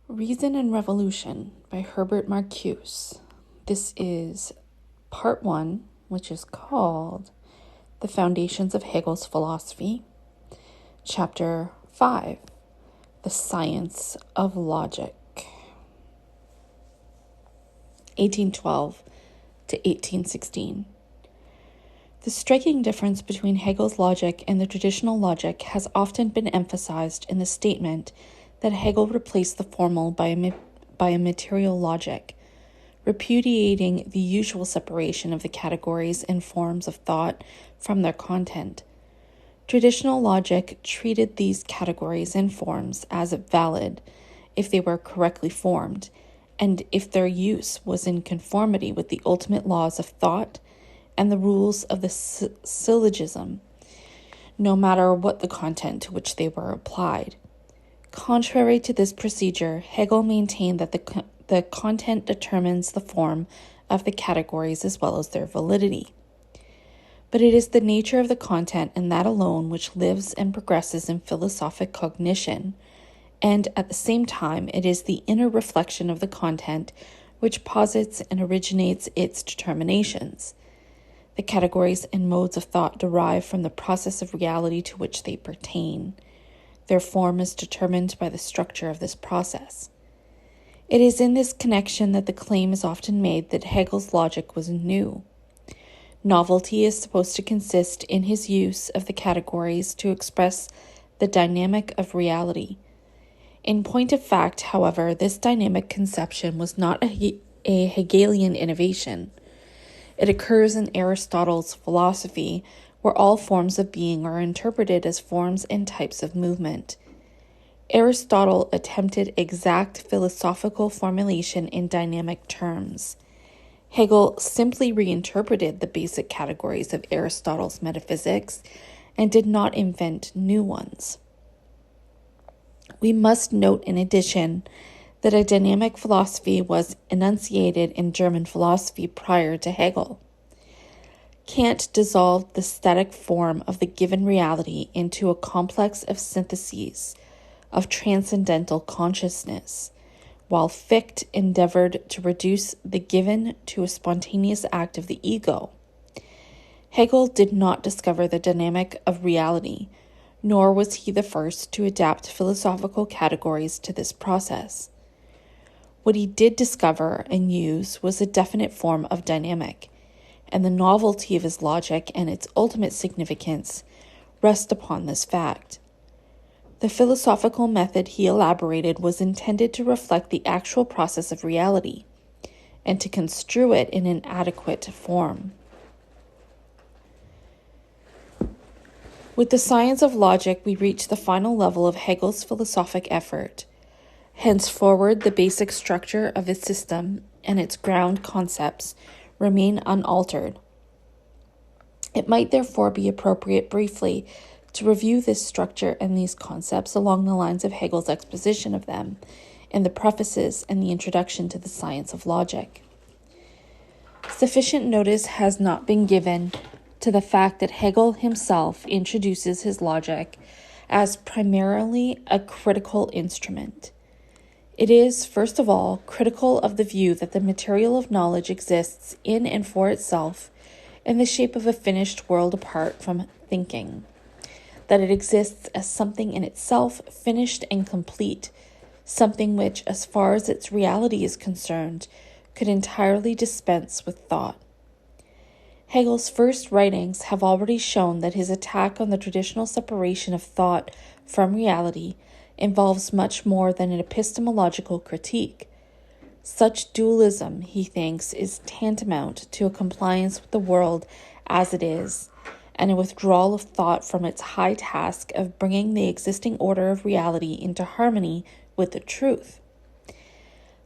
Reason and Revolution by Herbert Marcuse. This is part 1, which is called The Foundations of Hegel's Philosophy. Chapter 5, The Science of Logic. 1812 to 1816. The striking difference between Hegel's logic and the traditional logic has often been emphasized in the statement that Hegel replaced the formal by a material logic, repudiating the usual separation of the categories and forms of thought from their content. Traditional logic treated these categories and forms as valid if they were correctly formed, and if their use was in conformity with the ultimate laws of thought and the rules of the syllogism, no matter what the content to which they were applied. Contrary to this procedure, Hegel maintained that the content determines the form of the categories as well as their validity. But it is the nature of the content and that alone which lives and progresses in philosophic cognition, and at the same time it is the inner reflection of the content which posits and originates its determinations. The categories and modes of thought derive from the process of reality to which they pertain. Their form is determined by the structure of this process. It is in this connection that the claim is often made that Hegel's logic was new. Novelty is supposed to consist in his use of the categories to express the dynamic of reality. In point of fact, however, this dynamic conception was not a Hegelian innovation. It occurs in Aristotle's philosophy, where all forms of being are interpreted as forms and types of movement. Aristotle attempted exact philosophical formulation in dynamic terms. Hegel simply reinterpreted the basic categories of Aristotle's metaphysics and did not invent new ones. We must note in addition that a dynamic philosophy was enunciated in German philosophy prior to Hegel. Kant dissolved the static form of the given reality into a complex of syntheses of transcendental consciousness, while Fichte endeavored to reduce the given to a spontaneous act of the ego. Hegel did not discover the dynamic of reality, nor was he the first to adapt philosophical categories to this process. What he did discover and use was a definite form of dynamic, and the novelty of his logic and its ultimate significance rest upon this fact. The philosophical method he elaborated was intended to reflect the actual process of reality and to construe it in an adequate form. With the science of logic, we reach the final level of Hegel's philosophic effort. Henceforward, the basic structure of his system and its ground concepts remain unaltered. It might therefore be appropriate briefly to review this structure and these concepts along the lines of Hegel's exposition of them in the prefaces and the introduction to the science of logic. Sufficient notice has not been given to the fact that Hegel himself introduces his logic as primarily a critical instrument. It is, first of all, critical of the view that the material of knowledge exists in and for itself in the shape of a finished world apart from thinking, that it exists as something in itself finished and complete, something which, as far as its reality is concerned, could entirely dispense with thought. Hegel's first writings have already shown that his attack on the traditional separation of thought from reality involves much more than an epistemological critique. Such dualism, he thinks, is tantamount to a compliance with the world as it is, and a withdrawal of thought from its high task of bringing the existing order of reality into harmony with the truth.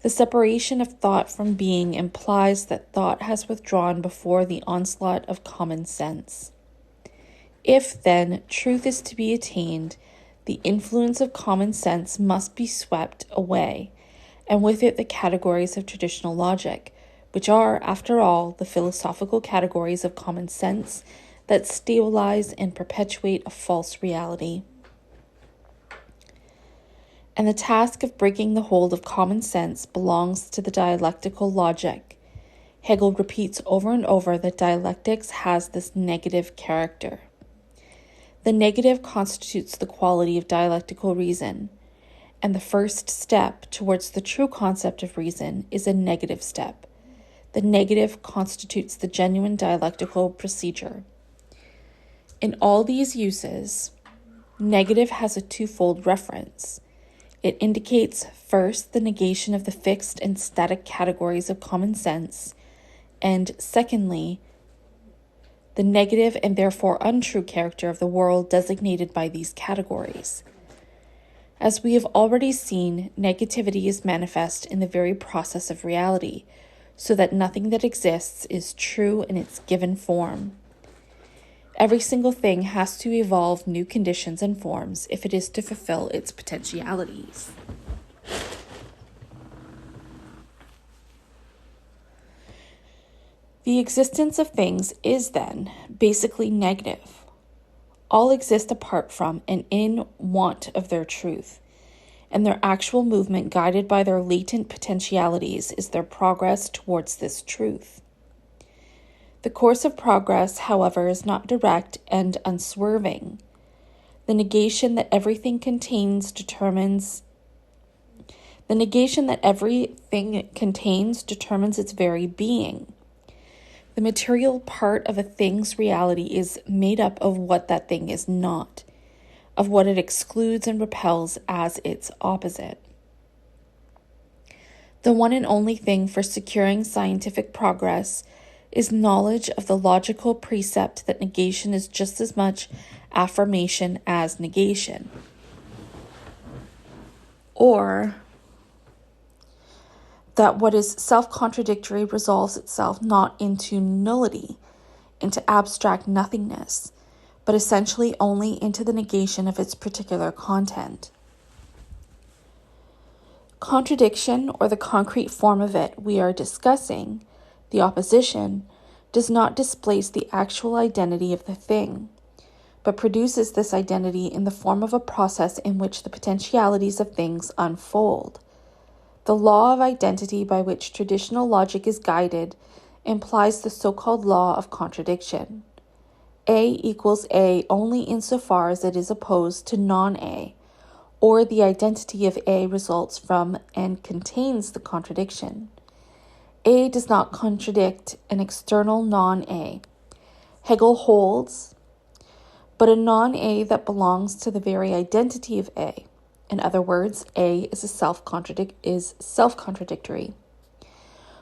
The separation of thought from being implies that thought has withdrawn before the onslaught of common sense. If, then, truth is to be attained, the influence of common sense must be swept away, and with it the categories of traditional logic, which are, after all, the philosophical categories of common sense that stabilize and perpetuate a false reality. and the task of breaking the hold of common sense belongs to the dialectical logic. Hegel repeats over and over that dialectics has this negative character. The negative constitutes the quality of dialectical reason, and the first step towards the true concept of reason is a negative step. The negative constitutes the genuine dialectical procedure. In all these uses, negative has a twofold reference. It indicates first the negation of the fixed and static categories of common sense, and secondly, the negative and therefore untrue character of the world designated by these categories. As we have already seen, negativity is manifest in the very process of reality, so that nothing that exists is true in its given form. Every single thing has to evolve new conditions and forms if it is to fulfill its potentialities. The existence of things is then basically negative. All exist apart from and in want of their truth, and their actual movement guided by their latent potentialities is their progress towards this truth. The course of progress, however, is not direct and unswerving. The negation that everything contains determines its very being. The material part of a thing's reality is made up of what that thing is not, of what it excludes and repels as its opposite. The one and only thing for securing scientific progress is knowledge of the logical precept that negation is just as much affirmation as negation. Or that what is self-contradictory resolves itself not into nullity, into abstract nothingness, but essentially only into the negation of its particular content. Contradiction, or the concrete form of it we are discussing, the opposition, does not displace the actual identity of the thing, but produces this identity in the form of a process in which the potentialities of things unfold. The law of identity by which traditional logic is guided implies the so-called law of contradiction. A equals A only insofar as it is opposed to non-A, or the identity of A results from and contains the contradiction. A does not contradict an external non-A. Hegel holds, but a non-A that belongs to the very identity of A. In other words, A is self-contradictory.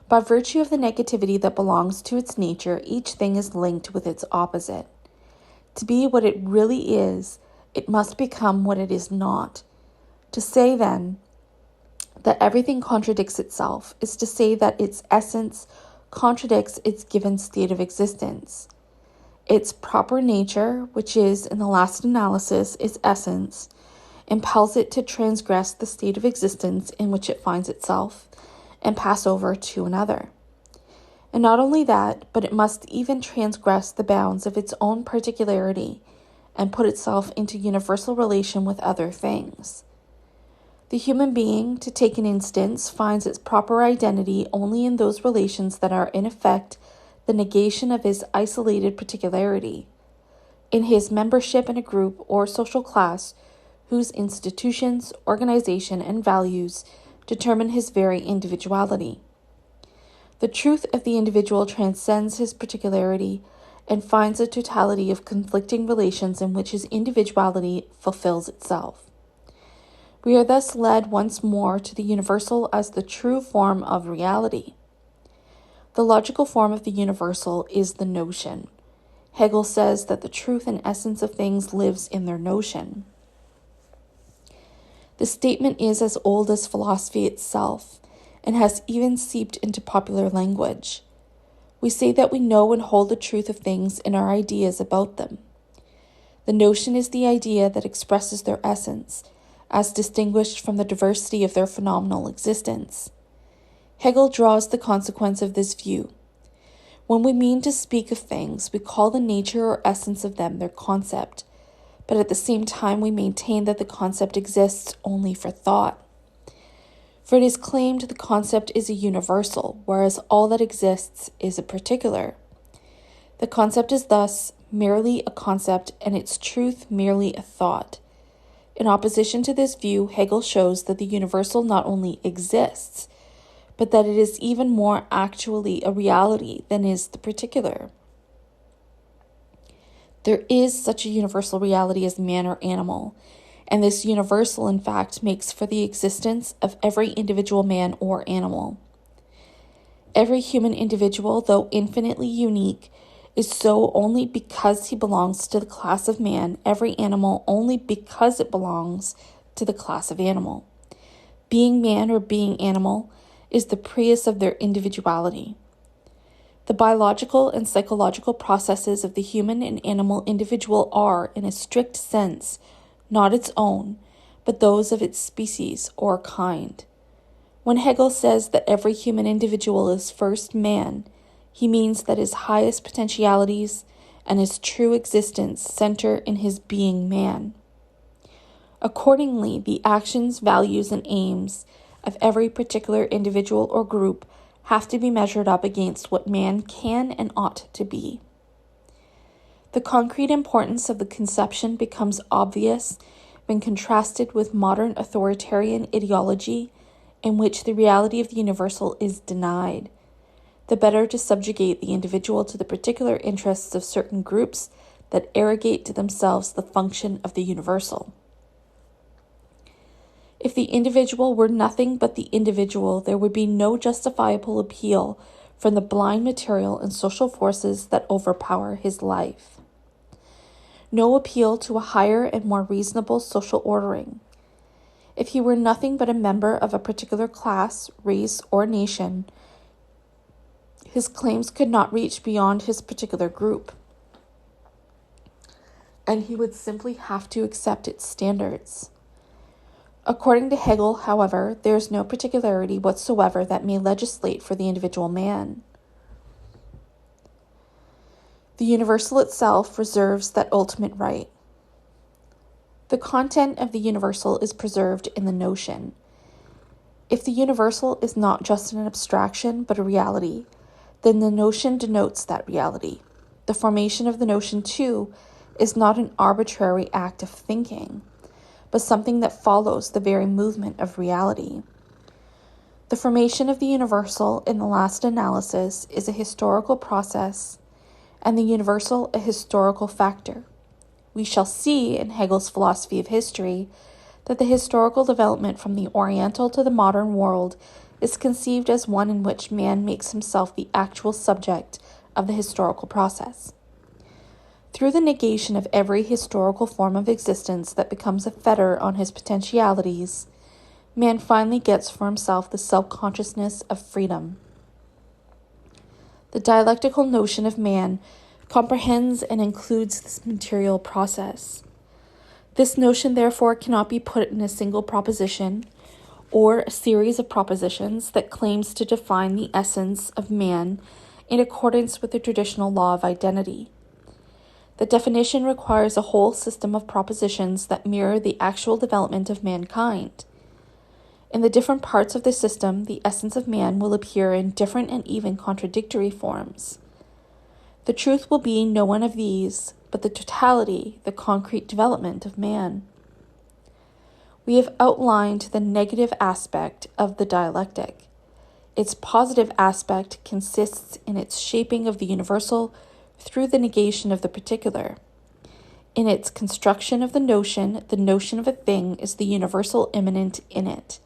By virtue of the negativity that belongs to its nature, each thing is linked with its opposite. To be what it really is, it must become what it is not. To say, then, that everything contradicts itself is to say that its essence contradicts its given state of existence. Its proper nature, which is, in the last analysis, its essence, impels it to transgress the state of existence in which it finds itself and pass over to another. And not only that, but it must even transgress the bounds of its own particularity and put itself into universal relation with other things. The human being, to take an instance, finds its proper identity only in those relations that are in effect the negation of his isolated particularity, in his membership in a group or social class whose institutions, organization, and values determine his very individuality. The truth of the individual transcends his particularity and finds a totality of conflicting relations in which his individuality fulfills itself. We are thus led once more to the universal as the true form of reality. The logical form of the universal is the notion. Hegel says that the truth and essence of things lives in their notion. The statement is as old as philosophy itself, and has even seeped into popular language. We say that we know and hold the truth of things in our ideas about them. The notion is the idea that expresses their essence, as distinguished from the diversity of their phenomenal existence. Hegel draws the consequence of this view. When we mean to speak of things, we call the nature or essence of them their concept, but at the same time we maintain that the concept exists only for thought. For it is claimed the concept is a universal, whereas all that exists is a particular. The concept is thus merely a concept, and its truth merely a thought. In opposition to this view, Hegel shows that the universal not only exists, but that it is even more actually a reality than is the particular. There is such a universal reality as man or animal, and this universal, in fact, makes for the existence of every individual man or animal. Every human individual, though infinitely unique, is so only because he belongs to the class of man, every animal only because it belongs to the class of animal. Being man or being animal is the prius of their individuality. The biological and psychological processes of the human and animal individual are, in a strict sense, not its own, but those of its species or kind. When Hegel says that every human individual is first man, he means that his highest potentialities and his true existence center in his being man. Accordingly, the actions, values, and aims of every particular individual or group have to be measured up against what man can and ought to be. The concrete importance of the conception becomes obvious when contrasted with modern authoritarian ideology in which the reality of the universal is denied, the better to subjugate the individual to the particular interests of certain groups that arrogate to themselves the function of the universal. If the individual were nothing but the individual, there would be no justifiable appeal from the blind material and social forces that overpower his life. No appeal to a higher and more reasonable social ordering. If he were nothing but a member of a particular class, race, or nation, his claims could not reach beyond his particular group, and he would simply have to accept its standards. According to Hegel, however, there is no particularity whatsoever that may legislate for the individual man. The universal itself reserves that ultimate right. The content of the universal is preserved in the notion. If the universal is not just an abstraction but a reality, then the notion denotes that reality. The formation of the notion, too, is not an arbitrary act of thinking, but something that follows the very movement of reality. The formation of the universal, in the last analysis, is a historical process, and the universal a historical factor. We shall see, in Hegel's philosophy of history, that the historical development from the Oriental to the modern world is conceived as one in which man makes himself the actual subject of the historical process. Through the negation of every historical form of existence that becomes a fetter on his potentialities, man finally gets for himself the self-consciousness of freedom. The dialectical notion of man comprehends and includes this material process. This notion, therefore, cannot be put in a single proposition or a series of propositions that claims to define the essence of man in accordance with the traditional law of identity. The definition requires a whole system of propositions that mirror the actual development of mankind. In the different parts of the system, the essence of man will appear in different and even contradictory forms. The truth will be no one of these, but the totality, the concrete development of man. We have outlined the negative aspect of the dialectic. Its positive aspect consists in its shaping of the universal through the negation of the particular. In its construction of the notion of a thing is the universal immanent in it.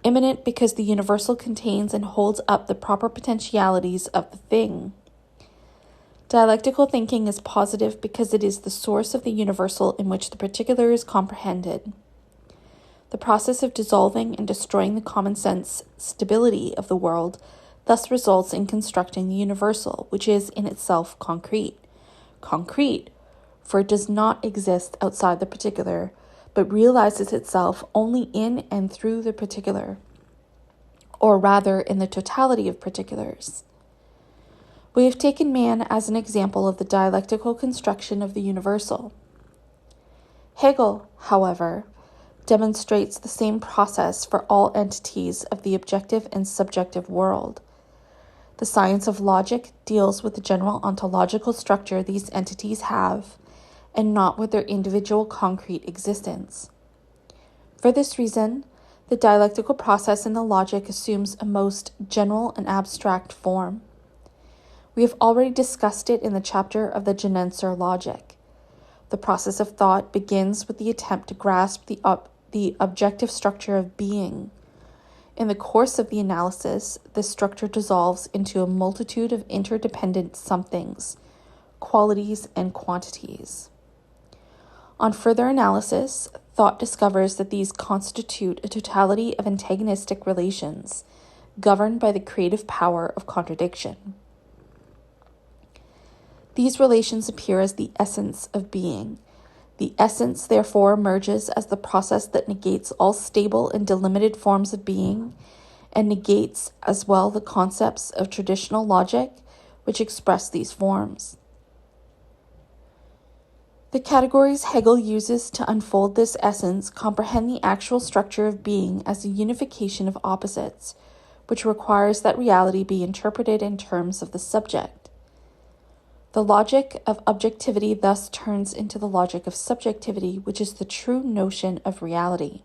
Immanent because the universal contains and holds up the proper potentialities of the thing. Dialectical thinking is positive because it is the source of the universal in which the particular is comprehended. The process of dissolving and destroying the common sense stability of the world thus results in constructing the universal, which is in itself concrete. Concrete, for it does not exist outside the particular, but realizes itself only in and through the particular, or rather in the totality of particulars. We have taken man as an example of the dialectical construction of the universal. Hegel, however, demonstrates the same process for all entities of the objective and subjective world. The science of logic deals with the general ontological structure these entities have, and not with their individual concrete existence. For this reason, the dialectical process in the logic assumes a most general and abstract form. We have already discussed it in the chapter of the Genenser logic. The process of thought begins with the attempt to grasp the objective structure of being. In the course of the analysis, this structure dissolves into a multitude of interdependent somethings, qualities, and quantities. On further analysis, thought discovers that these constitute a totality of antagonistic relations, governed by the creative power of contradiction. These relations appear as the essence of being. The essence, therefore, emerges as the process that negates all stable and delimited forms of being, and negates as well the concepts of traditional logic which express these forms. The categories Hegel uses to unfold this essence comprehend the actual structure of being as a unification of opposites, which requires that reality be interpreted in terms of the subject. The logic of objectivity thus turns into the logic of subjectivity, which is the true notion of reality.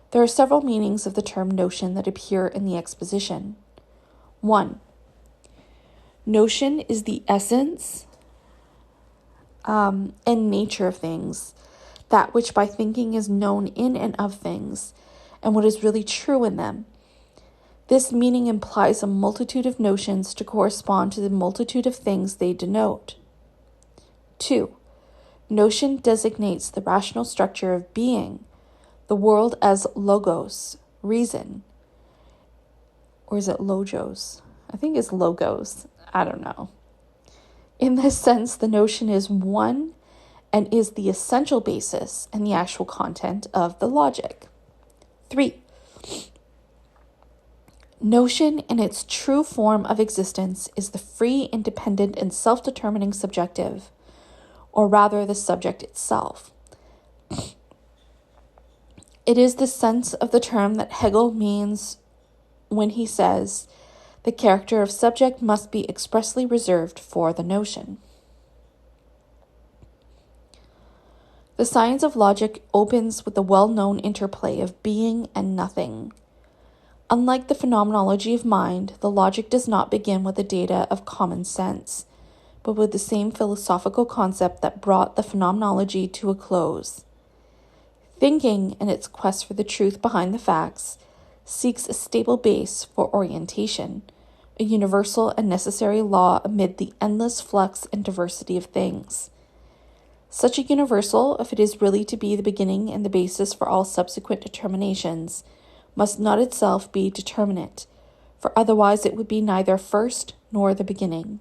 There are several meanings of the term notion that appear in the exposition. 1. Notion is the essence and nature of things, that which by thinking is known in and of things, and what is really true in them. This meaning implies a multitude of notions to correspond to the multitude of things they denote. 2. Notion designates the rational structure of being, the world as logos, reason. Or is it logos? I think it's logos. I don't know. In this sense, the notion is one and is the essential basis and the actual content of the logic. 3. Notion in its true form of existence is the free, independent, and self-determining subjective, or rather the subject itself. It is the sense of the term that Hegel means when he says the character of subject must be expressly reserved for the notion. The science of logic opens with the well-known interplay of being and nothing. Unlike the phenomenology of mind, the logic does not begin with the data of common sense, but with the same philosophical concept that brought the phenomenology to a close. Thinking, in its quest for the truth behind the facts, seeks a stable base for orientation, a universal and necessary law amid the endless flux and diversity of things. Such a universal, if it is really to be the beginning and the basis for all subsequent determinations, must not itself be determinate, for otherwise it would be neither first nor the beginning.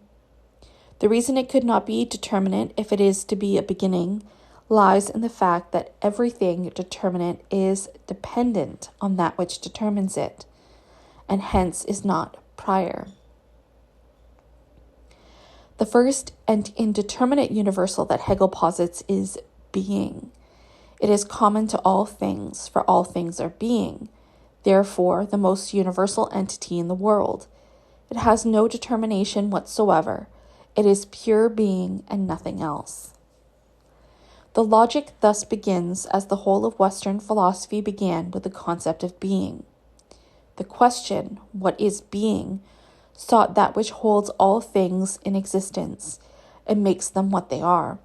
The reason it could not be determinate if it is to be a beginning lies in the fact that everything determinate is dependent on that which determines it, and hence is not prior. The first and indeterminate universal that Hegel posits is being. It is common to all things, for all things are being, therefore the most universal entity in the world. It has no determination whatsoever. It is pure being and nothing else. The logic thus begins as the whole of Western philosophy began with the concept of being. The question, what is being, sought that which holds all things in existence and makes them what they are.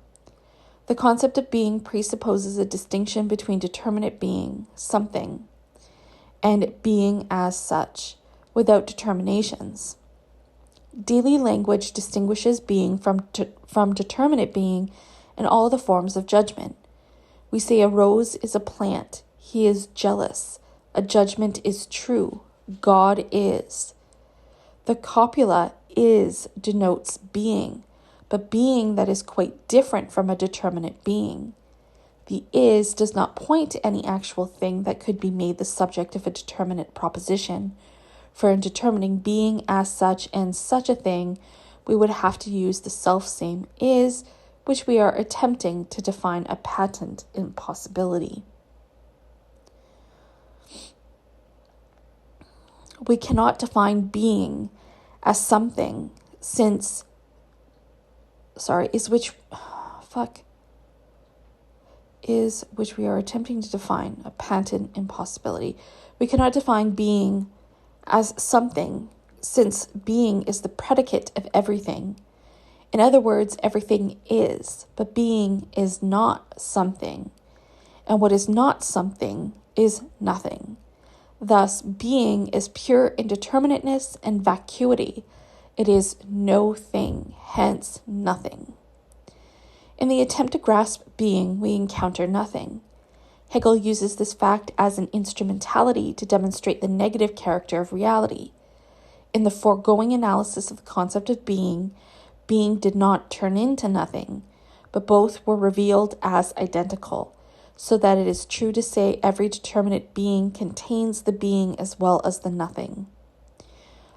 The concept of being presupposes a distinction between determinate being, something, and being as such, without determinations. Daily language distinguishes being from determinate being in all the forms of judgment. We say a rose is a plant, he is jealous, a judgment is true, God is. The copula is denotes being, but being that is quite different from a determinate being. The is does not point to any actual thing that could be made the subject of a determinate proposition, for in determining being as such and such a thing, we would have to use the selfsame is, which we are attempting to define a patent impossibility. We cannot define being as something which we are attempting to define a patent impossibility. We cannot define being as something, since being is the predicate of everything. In other words, everything is, but being is not something. And what is not something is nothing. Thus, being is pure indeterminateness and vacuity. It is no thing, hence nothing. In the attempt to grasp being, we encounter nothing. Hegel uses this fact as an instrumentality to demonstrate the negative character of reality. In the foregoing analysis of the concept of being did not turn into nothing, but both were revealed as identical, so that it is true to say every determinate being contains the being as well as the nothing.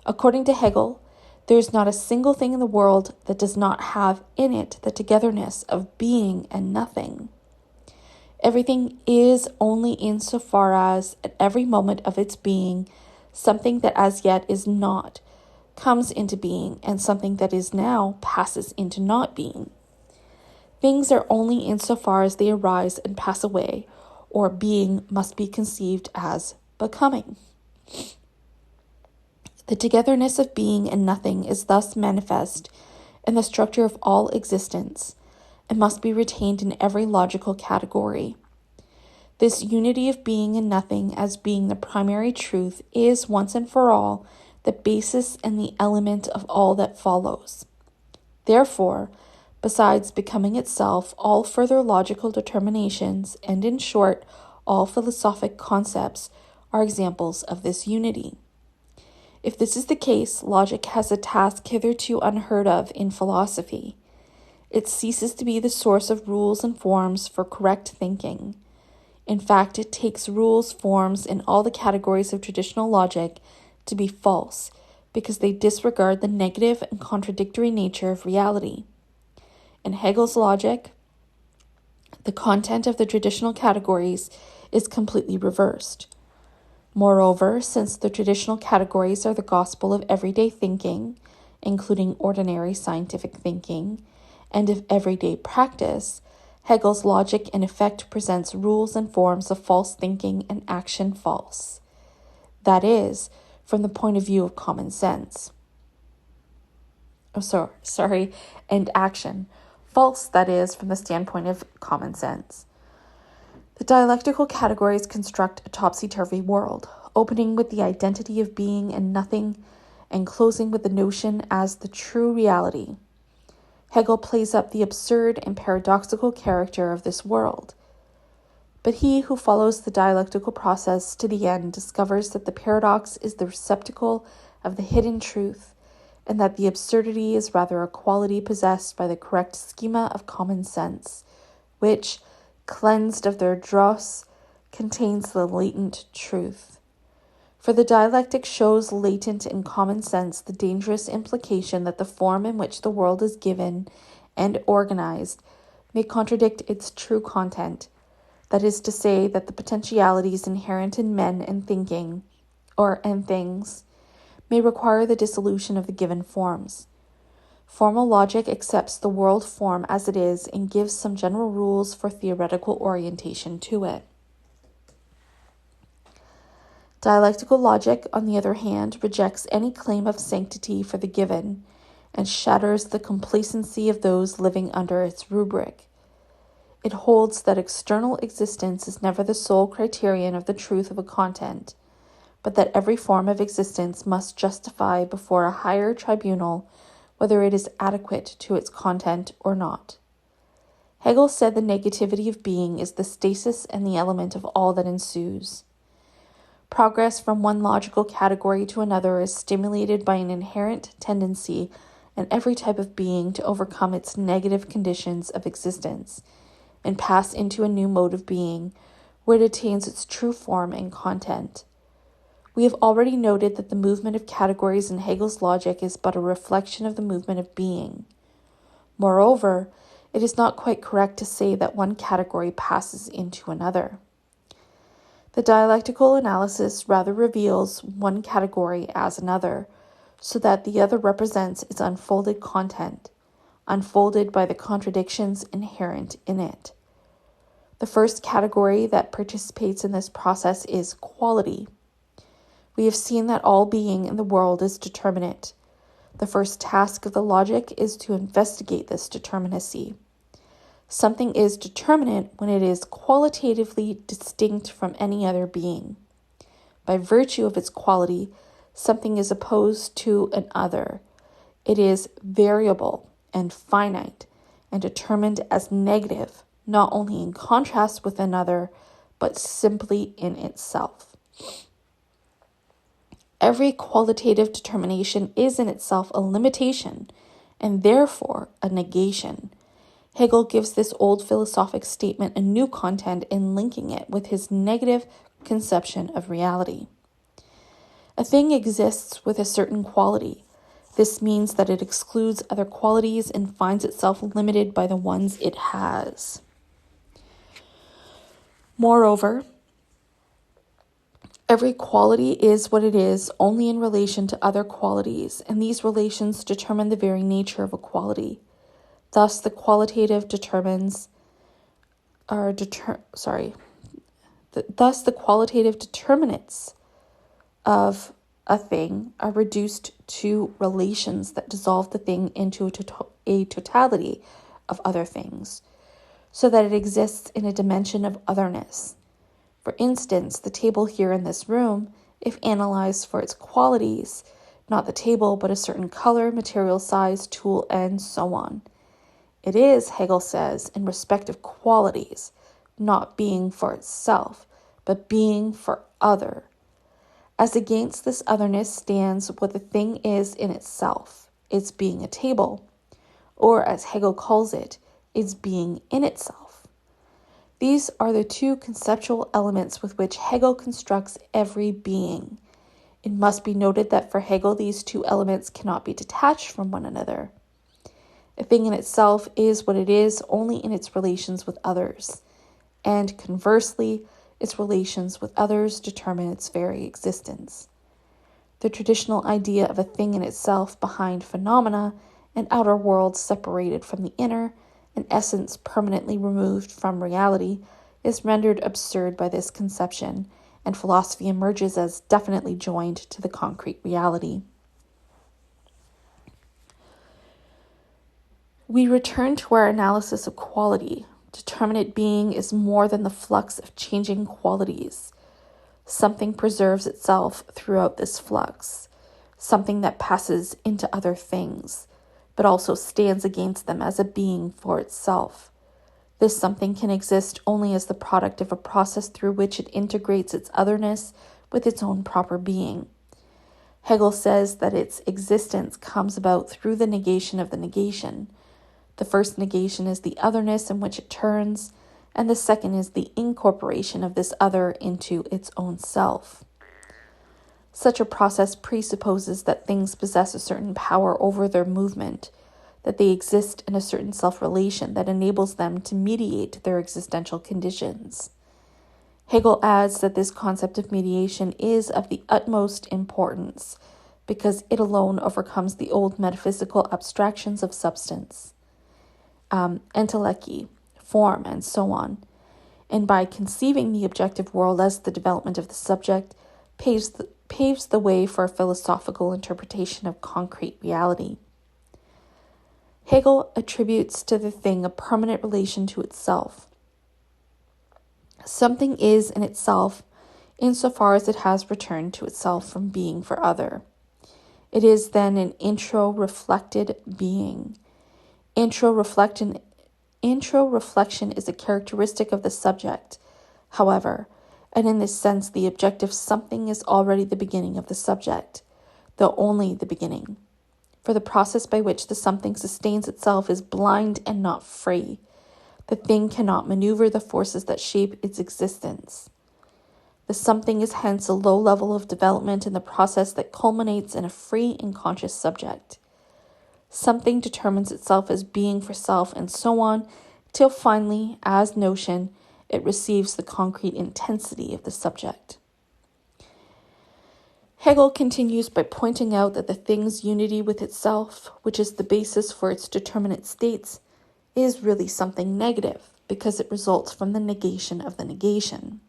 According to Hegel, there is not a single thing in the world that does not have in it the togetherness of being and nothing. Everything is only insofar as, at every moment of its being, something that as yet is not comes into being, and something that is now passes into not being. Things are only insofar as they arise and pass away, or being must be conceived as becoming. The togetherness of being and nothing is thus manifest in the structure of all existence, and must be retained in every logical category. This unity of being and nothing as being the primary truth is once and for all the basis and the element of all that follows. Therefore, besides becoming itself, all further logical determinations, and in short, all philosophic concepts, are examples of this unity. If this is the case, logic has a task hitherto unheard of in philosophy. It ceases to be the source of rules and forms for correct thinking. In fact, it takes rules, forms, in all the categories of traditional logic to be false, because they disregard the negative and contradictory nature of reality. In Hegel's logic, the content of the traditional categories is completely reversed. Moreover, since the traditional categories are the gospel of everyday thinking, including ordinary scientific thinking, and of everyday practice, Hegel's logic in effect presents rules and forms of false thinking and action false. That is, from the point of view of common sense. And action. False, that is, from the standpoint of common sense. The dialectical categories construct a topsy-turvy world, opening with the identity of being and nothing, and closing with the notion as the true reality. Hegel plays up the absurd and paradoxical character of this world. But he who follows the dialectical process to the end discovers that the paradox is the receptacle of the hidden truth, and that the absurdity is rather a quality possessed by the correct schema of common sense, which, cleansed of their dross, contains the latent truth. For the dialectic shows latent in common sense the dangerous implication that the form in which the world is given and organized may contradict its true content, that is to say, that the potentialities inherent in men and thinking, and things, may require the dissolution of the given forms. Formal logic accepts the world form as it is and gives some general rules for theoretical orientation to it. Dialectical logic, on the other hand, rejects any claim of sanctity for the given and shatters the complacency of those living under its rubric. It holds that external existence is never the sole criterion of the truth of a content, but that every form of existence must justify before a higher tribunal whether it is adequate to its content or not. Hegel said the negativity of being is the stasis and the element of all that ensues. Progress from one logical category to another is stimulated by an inherent tendency in every type of being to overcome its negative conditions of existence and pass into a new mode of being, where it attains its true form and content. We have already noted that the movement of categories in Hegel's logic is but a reflection of the movement of being. Moreover, it is not quite correct to say that one category passes into another. The dialectical analysis rather reveals one category as another, so that the other represents its unfolded content, unfolded by the contradictions inherent in it. The first category that participates in this process is quality. We have seen that all being in the world is determinate. The first task of the logic is to investigate this determinacy. Something is determinate when it is qualitatively distinct from any other being. By virtue of its quality, something is opposed to an other. It is variable and finite and determined as negative, not only in contrast with another, but simply in itself. Every qualitative determination is in itself a limitation and therefore a negation. Hegel gives this old philosophic statement a new content in linking it with his negative conception of reality. A thing exists with a certain quality. This means that it excludes other qualities and finds itself limited by the ones it has. Moreover, every quality is what it is only in relation to other qualities, and these relations determine the very nature of a quality. Thus, the qualitative determinates of a thing are reduced to relations that dissolve the thing into a totality of other things, so that it exists in a dimension of otherness. For instance, the table here in this room, if analyzed for its qualities, not the table, but a certain color, material size, tool, and so on. It is, Hegel says, in respect of qualities, not being for itself, but being for other. As against this otherness stands what the thing is in itself, its being a table, or as Hegel calls it, its being in itself. These are the two conceptual elements with which Hegel constructs every being. It must be noted that for Hegel these two elements cannot be detached from one another. A thing in itself is what it is only in its relations with others, and conversely, its relations with others determine its very existence. The traditional idea of a thing in itself behind phenomena, an outer world separated from the inner, an essence permanently removed from reality, is rendered absurd by this conception, and philosophy emerges as definitely joined to the concrete reality. We return to our analysis of quality. Determinate being is more than the flux of changing qualities. Something preserves itself throughout this flux, something that passes into other things, but also stands against them as a being for itself. This something can exist only as the product of a process through which it integrates its otherness with its own proper being. Hegel says that its existence comes about through the negation of the negation. The first negation is the otherness in which it turns, and the second is the incorporation of this other into its own self. Such a process presupposes that things possess a certain power over their movement, that they exist in a certain self-relation that enables them to mediate their existential conditions. Hegel adds that this concept of mediation is of the utmost importance because it alone overcomes the old metaphysical abstractions of substance, entelechy, form, and so on, and by conceiving the objective world as the development of the subject, paves the way for a philosophical interpretation of concrete reality. Hegel attributes to the thing a permanent relation to itself. Something is in itself insofar as it has returned to itself from being for other. It is then an intro-reflected being. Intro-reflection is a characteristic of the subject, however, and in this sense the objective something is already the beginning of the subject, though only the beginning. For the process by which the something sustains itself is blind and not free. The thing cannot maneuver the forces that shape its existence. The something is hence a low level of development in the process that culminates in a free and conscious subject. Something determines itself as being for self, and so on, till finally, as notion, it receives the concrete intensity of the subject. Hegel continues by pointing out that the thing's unity with itself, which is the basis for its determinate states, is really something negative, because it results from the negation of the negation.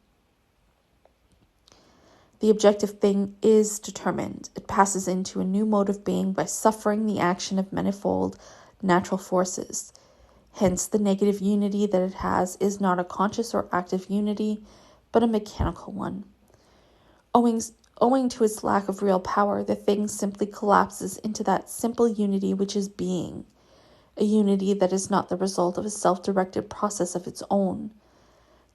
The objective thing is determined. It passes into a new mode of being by suffering the action of manifold natural forces. Hence, the negative unity that it has is not a conscious or active unity, but a mechanical one. Owing to its lack of real power, the thing simply collapses into that simple unity which is being, a unity that is not the result of a self-directed process of its own.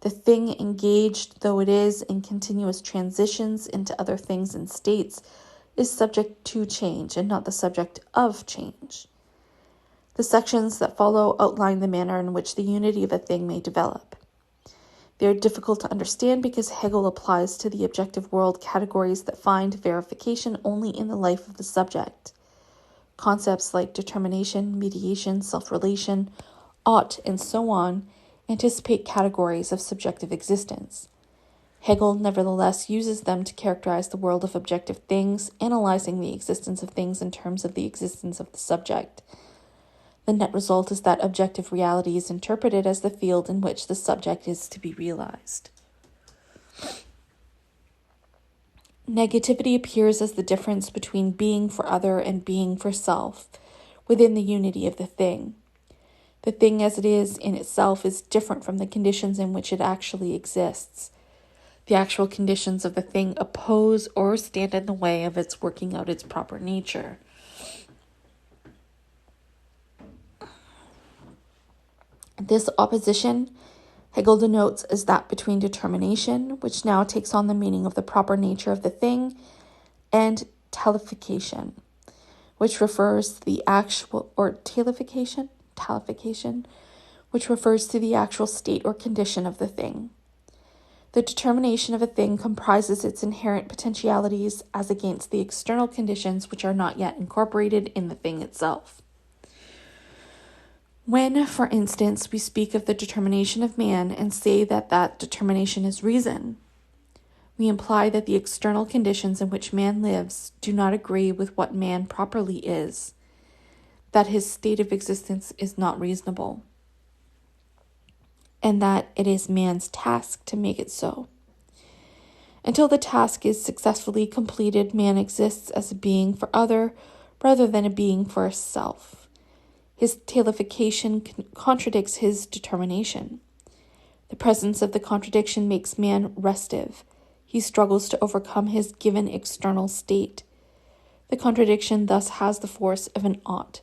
The thing, engaged though it is in continuous transitions into other things and states, is subject to change and not the subject of change. The sections that follow outline the manner in which the unity of a thing may develop. They are difficult to understand because Hegel applies to the objective world categories that find verification only in the life of the subject. Concepts like determination, mediation, self-relation, ought, and so on, anticipate categories of subjective existence. Hegel nevertheless uses them to characterize the world of objective things, analyzing the existence of things in terms of the existence of the subject. The net result is that objective reality is interpreted as the field in which the subject is to be realized. Negativity appears as the difference between being for other and being for self, within the unity of the thing. The thing as it is in itself is different from the conditions in which it actually exists. The actual conditions of the thing oppose or stand in the way of its working out its proper nature. This opposition, Hegel denotes as that between determination, which now takes on the meaning of the proper nature of the thing, and talification, which refers to the actual, or talification, which refers to the actual state or condition of the thing. The determination of a thing comprises its inherent potentialities as against the external conditions which are not yet incorporated in the thing itself. When, for instance, we speak of the determination of man and say that that determination is reason, we imply that the external conditions in which man lives do not agree with what man properly is, that his state of existence is not reasonable, and that it is man's task to make it so. Until the task is successfully completed, man exists as a being for other rather than a being for self. His talification contradicts his determination. The presence of the contradiction makes man restive. He struggles to overcome his given external state. The contradiction thus has the force of an ought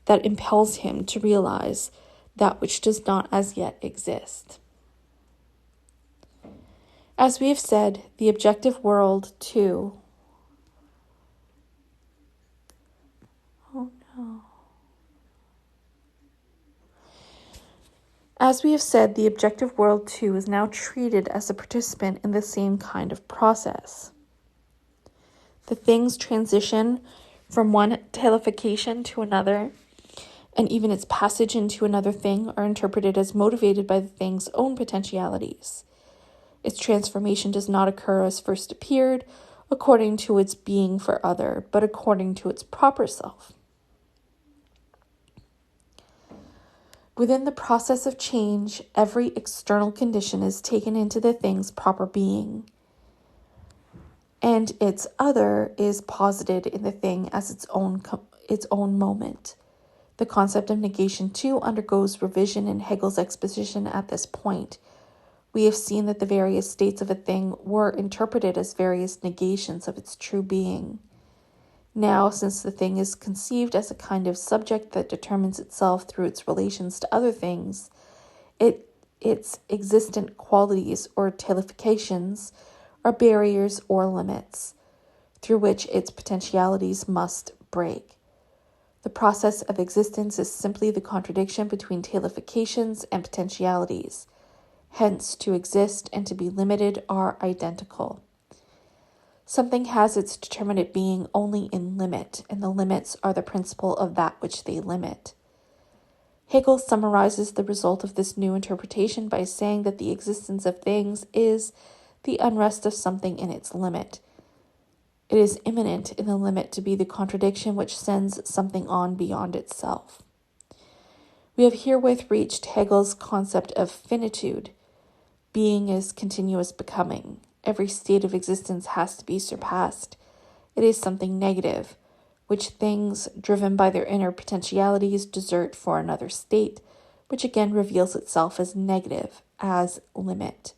that impels him to realize that which does not as yet exist. As we have said, the objective world, too. As we have said, the objective world, too, is now treated as a participant in the same kind of process. The thing's transition from one talification to another, and even its passage into another thing, are interpreted as motivated by the thing's own potentialities. Its transformation does not occur as first appeared, according to its being for other, but according to its proper self. Within the process of change, every external condition is taken into the thing's proper being, and its other is posited in the thing as its own moment. The concept of negation, too, undergoes revision in Hegel's exposition at this point. We have seen that the various states of a thing were interpreted as various negations of its true being. Now, since the thing is conceived as a kind of subject that determines itself through its relations to other things, its existent qualities or talifications are barriers or limits through which its potentialities must break. The process of existence is simply the contradiction between talifications and potentialities. Hence, to exist and to be limited are identical. Something has its determinate being only in limit, and the limits are the principle of that which they limit. Hegel summarizes the result of this new interpretation by saying that the existence of things is the unrest of something in its limit. It is immanent in the limit to be the contradiction which sends something on beyond itself. We have herewith reached Hegel's concept of finitude. Being is continuous becoming. Every state of existence has to be surpassed. It is something negative, which things, driven by their inner potentialities, desert for another state, which again reveals itself as negative, as limit.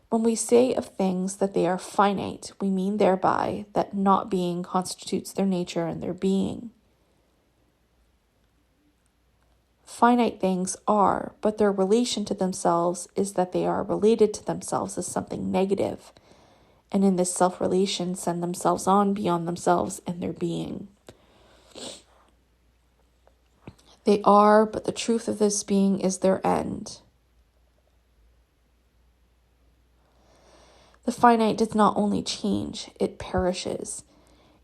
When we say of things that they are finite, we mean thereby that not being constitutes their nature and their being. Finite things are, but their relation to themselves is that they are related to themselves as something negative, and in this self-relation send themselves on beyond themselves and their being. They are, but the truth of this being is their end. The finite does not only change, it perishes,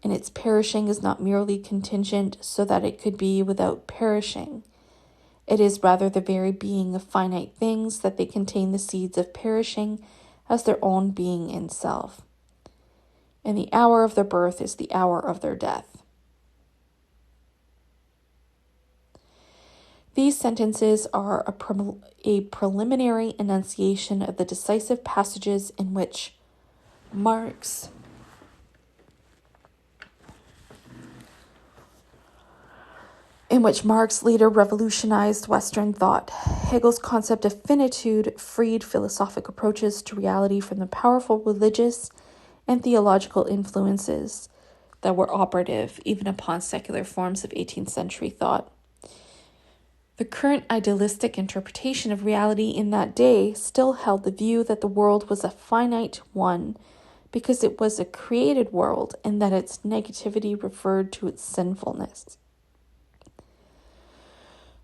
and its perishing is not merely contingent so that it could be without perishing. It is rather the very being of finite things that they contain the seeds of perishing as their own being in self. And the hour of their birth is the hour of their death. These sentences are a preliminary enunciation of the decisive passages in which Marx later revolutionized Western thought. Hegel's concept of finitude freed philosophic approaches to reality from the powerful religious and theological influences that were operative even upon secular forms of 18th century thought. The current idealistic interpretation of reality in that day still held the view that the world was a finite one because it was a created world and that its negativity referred to its sinfulness.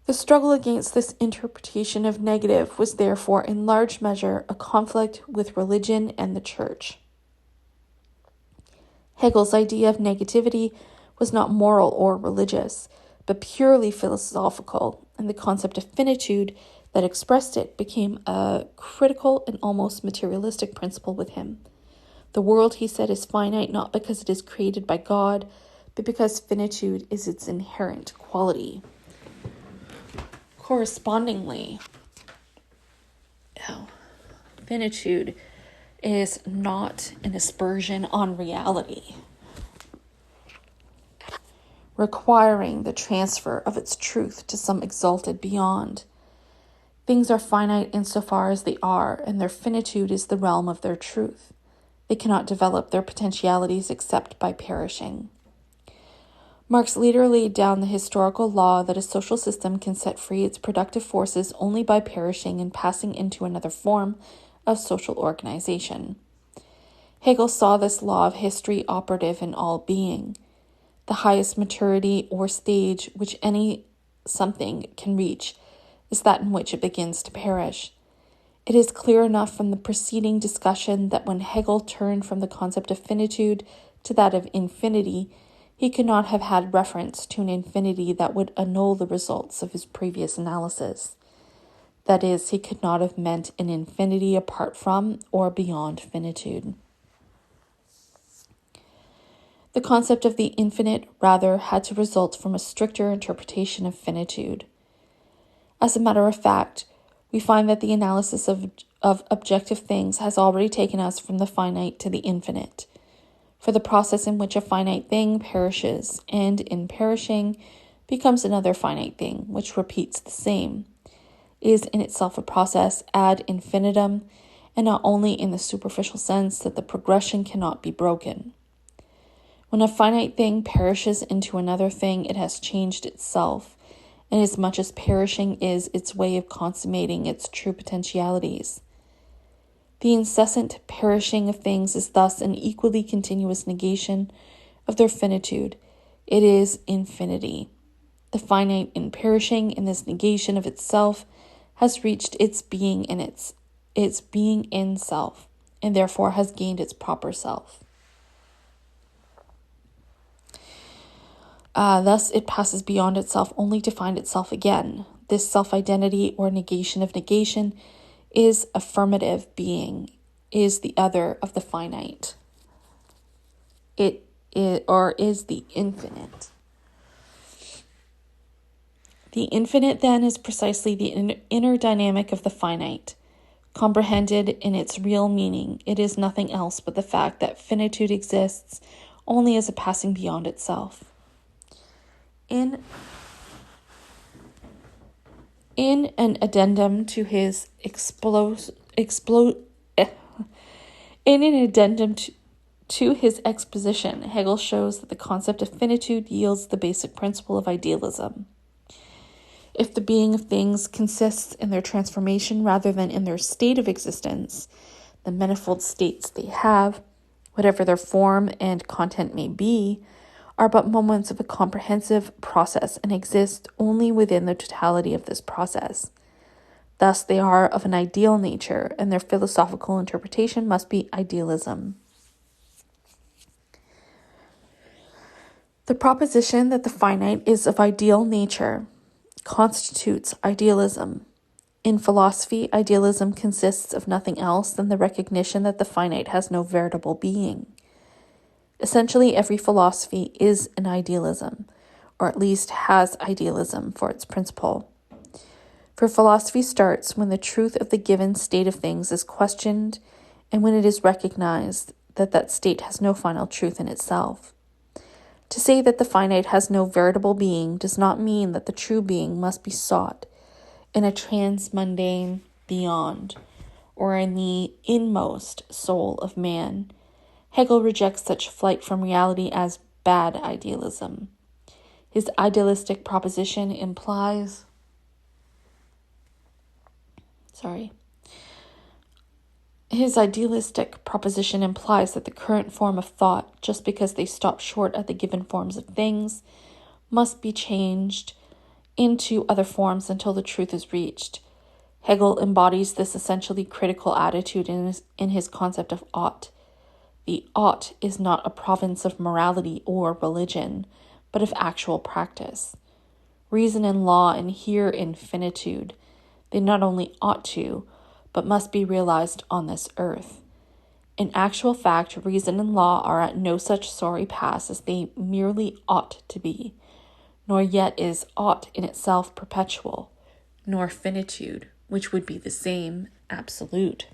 The struggle against this interpretation of negative was therefore in large measure a conflict with religion and the church. Hegel's idea of negativity was not moral or religious, but purely philosophical, and the concept of finitude that expressed it became a critical and almost materialistic principle with him. The world, he said, is finite not because it is created by God, but because finitude is its inherent quality. Correspondingly, finitude is not an aspersion on reality, requiring the transfer of its truth to some exalted beyond. Things are finite insofar as they are, and their finitude is the realm of their truth. They cannot develop their potentialities except by perishing. Marx later laid down the historical law that a social system can set free its productive forces only by perishing and passing into another form of social organization. Hegel saw this law of history operative in all being. The highest maturity or stage which any something can reach is that in which it begins to perish. It is clear enough from the preceding discussion that when Hegel turned from the concept of finitude to that of infinity, he could not have had reference to an infinity that would annul the results of his previous analysis. That is, he could not have meant an infinity apart from or beyond finitude. The concept of the infinite, rather, had to result from a stricter interpretation of finitude. As a matter of fact, we find that the analysis of objective things has already taken us from the finite to the infinite. For the process in which a finite thing perishes, and in perishing, becomes another finite thing, which repeats the same, is in itself a process ad infinitum, and not only in the superficial sense that the progression cannot be broken. When a finite thing perishes into another thing, it has changed itself, inasmuch as perishing is its way of consummating its true potentialities. The incessant perishing of things is thus an equally continuous negation of their finitude. It is infinity. The finite in perishing in this negation of itself has reached its being in its being in self, and therefore has gained its proper self. Thus, it passes beyond itself only to find itself again. This self-identity or negation of negation is affirmative being, is the other of the finite. It is, or is the infinite. The infinite, then, is precisely the inner dynamic of the finite. Comprehended in its real meaning, it is nothing else but the fact that finitude exists only as a passing beyond itself. In an addendum to his to his exposition, Hegel shows that the concept of finitude yields the basic principle of idealism. If the being of things consists in their transformation rather than in their state of existence, the manifold states they have, whatever their form and content may be, are but moments of a comprehensive process and exist only within the totality of this process. Thus, they are of an ideal nature, and their philosophical interpretation must be idealism. The proposition that the finite is of ideal nature constitutes idealism. In philosophy, idealism consists of nothing else than the recognition that the finite has no veritable being. Essentially, every philosophy is an idealism, or at least has idealism for its principle. For philosophy starts when the truth of the given state of things is questioned and when it is recognized that that state has no final truth in itself. To say that the finite has no veritable being does not mean that the true being must be sought in a transmundane beyond, or in the inmost soul of man. Hegel rejects such flight from reality as bad idealism. His idealistic proposition implies that the current form of thought, just because they stop short at the given forms of things, must be changed into other forms until the truth is reached. Hegel embodies this essentially critical attitude in his concept of ought. The ought is not a province of morality or religion, but of actual practice. Reason and law inhere in finitude. They not only ought to, but must be realized on this earth. In actual fact, reason and law are at no such sorry pass as they merely ought to be, nor yet is ought in itself perpetual, nor finitude, which would be the same, absolute.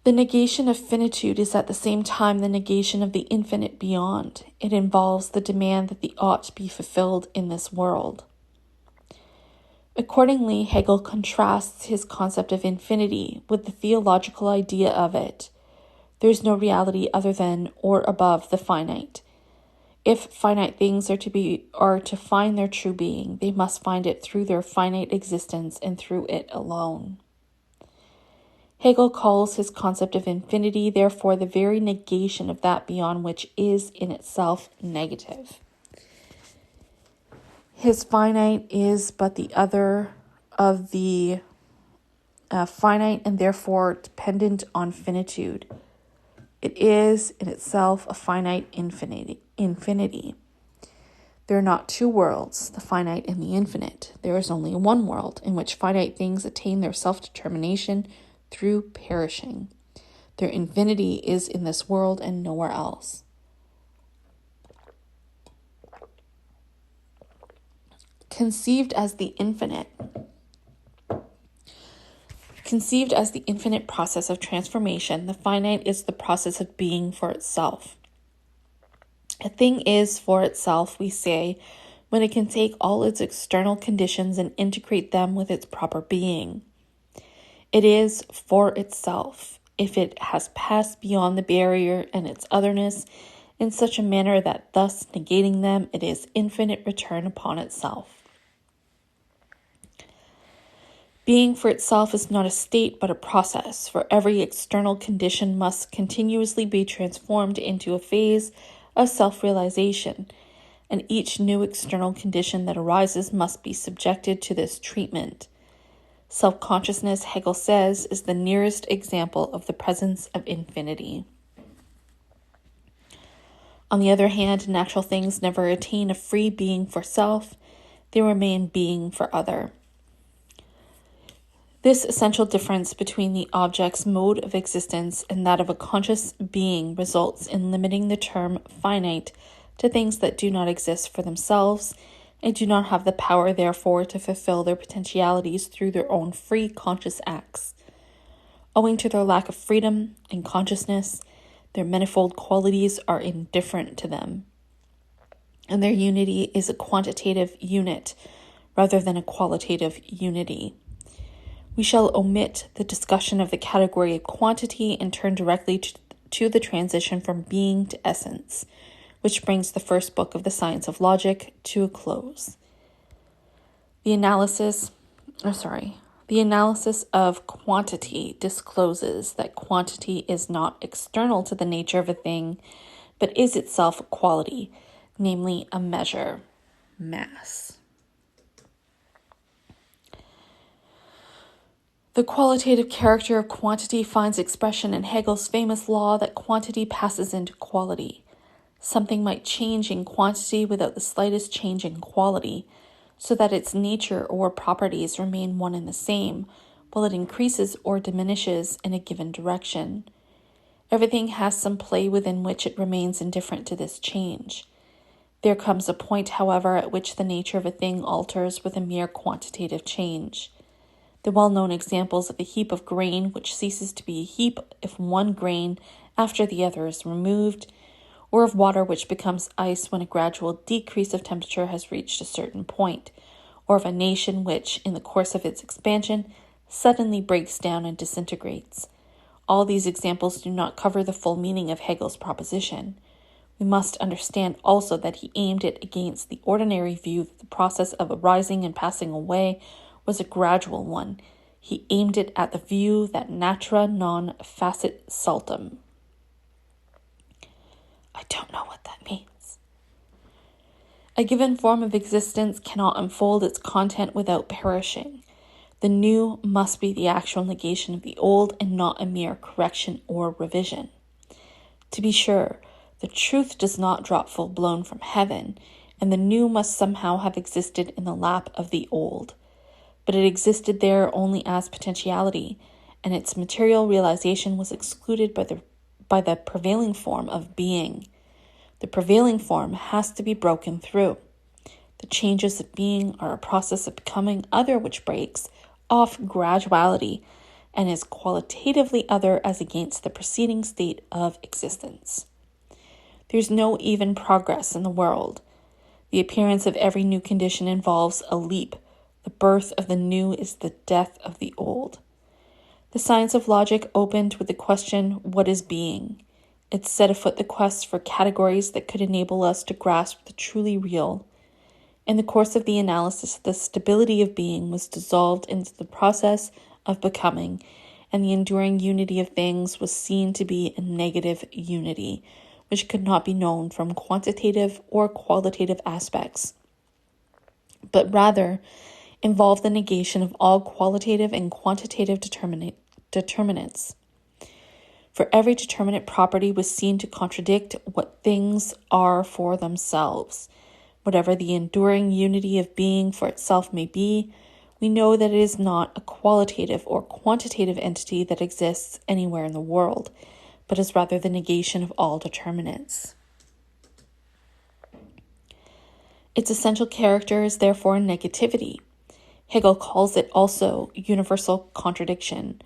The negation of finitude is at the same time the negation of the infinite beyond. It involves the demand that the ought be fulfilled in this world. Accordingly, Hegel contrasts his concept of infinity with the theological idea of it. There is no reality other than or above the finite. If finite things are to find their true being, they must find it through their finite existence and through it alone. Hegel calls his concept of infinity, therefore, the very negation of that beyond which is in itself negative. His finite is but the other of the finite and therefore dependent on finitude. It is in itself a finite infinity. There are not two worlds, the finite and the infinite. There is only one world in which finite things attain their self-determination through perishing. Their infinity is in this world and nowhere else. Conceived as the infinite process of transformation, the finite is the process of being for itself. A thing is for itself, we say, when it can take all its external conditions and integrate them with its proper being. It is for itself if it has passed beyond the barrier and its otherness in such a manner that thus negating them, it is infinite return upon itself. Being for itself is not a state but a process, for every external condition must continuously be transformed into a phase of self-realization, and each new external condition that arises must be subjected to this treatment. Self-consciousness, Hegel says, is the nearest example of the presence of infinity. On the other hand, natural things never attain a free being for self, they remain being for other. This essential difference between the object's mode of existence and that of a conscious being results in limiting the term finite to things that do not exist for themselves and do not have the power, therefore, to fulfill their potentialities through their own free conscious acts. Owing to their lack of freedom and consciousness, their manifold qualities are indifferent to them, and their unity is a quantitative unit rather than a qualitative unity. We shall omit the discussion of the category of quantity and turn directly to the transition from being to essence, which brings the first book of the Science of Logic to a close. The analysis of quantity discloses that quantity is not external to the nature of a thing, but is itself a quality, namely a measure, mass. The qualitative character of quantity finds expression in Hegel's famous law that quantity passes into quality. Something might change in quantity without the slightest change in quality, so that its nature or properties remain one and the same, while it increases or diminishes in a given direction. Everything has some play within which it remains indifferent to this change. There comes a point, however, at which the nature of a thing alters with a mere quantitative change. The well-known examples of a heap of grain which ceases to be a heap if one grain after the other is removed, or of water which becomes ice when a gradual decrease of temperature has reached a certain point, or of a nation which, in the course of its expansion, suddenly breaks down and disintegrates. All these examples do not cover the full meaning of Hegel's proposition. We must understand also that he aimed it against the ordinary view that the process of arising and passing away was a gradual one. He aimed it at the view that natura non facit saltum. I don't know what that means. A given form of existence cannot unfold its content without perishing. The new must be the actual negation of the old and not a mere correction or revision. To be sure, the truth does not drop full-blown from heaven, and the new must somehow have existed in the lap of the old. But it existed there only as potentiality, and its material realization was excluded by the prevailing form of being. The prevailing form has to be broken through. The changes of being are a process of becoming other which breaks off graduality and is qualitatively other as against the preceding state of existence. There's no even progress in the world. The appearance of every new condition involves a leap. The birth of the new is the death of the old. The science of logic opened with the question, what is being? It set afoot the quest for categories that could enable us to grasp the truly real. In the course of the analysis, the stability of being was dissolved into the process of becoming, and the enduring unity of things was seen to be a negative unity, which could not be known from quantitative or qualitative aspects, but rather involved the negation of all qualitative and quantitative determinants. For every determinate property was seen to contradict what things are for themselves. Whatever the enduring unity of being for itself may be, we know that it is not a qualitative or quantitative entity that exists anywhere in the world, but is rather the negation of all determinants. Its essential character is therefore negativity. Hegel calls it also universal contradiction,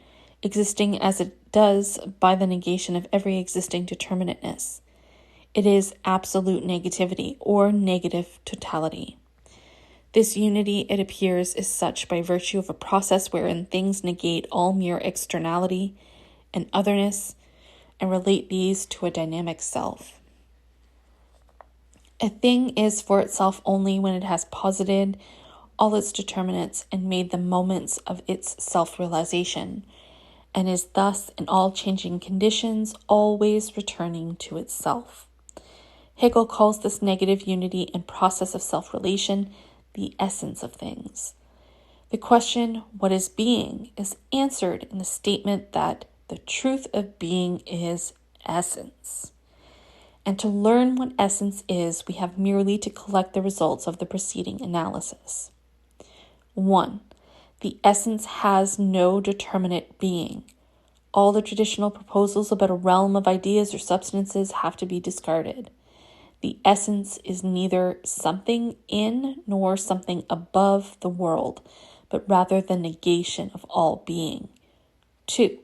existing as it does by the negation of every existing determinateness. It is absolute negativity or negative totality. This unity, it appears, is such by virtue of a process wherein things negate all mere externality and otherness and relate these to a dynamic self. A thing is for itself only when it has posited all its determinants and made them moments of its self-realization, and is thus in all changing conditions always returning to itself. Hegel calls this negative unity and process of self-relation the essence of things. The question, what is being, is answered in the statement that the truth of being is essence. and to learn what essence is, we have merely to collect the results of the preceding analysis. 1. The essence has no determinate being. All the traditional proposals about a realm of ideas or substances have to be discarded. The essence is neither something in nor something above the world, but rather the negation of all being. 2.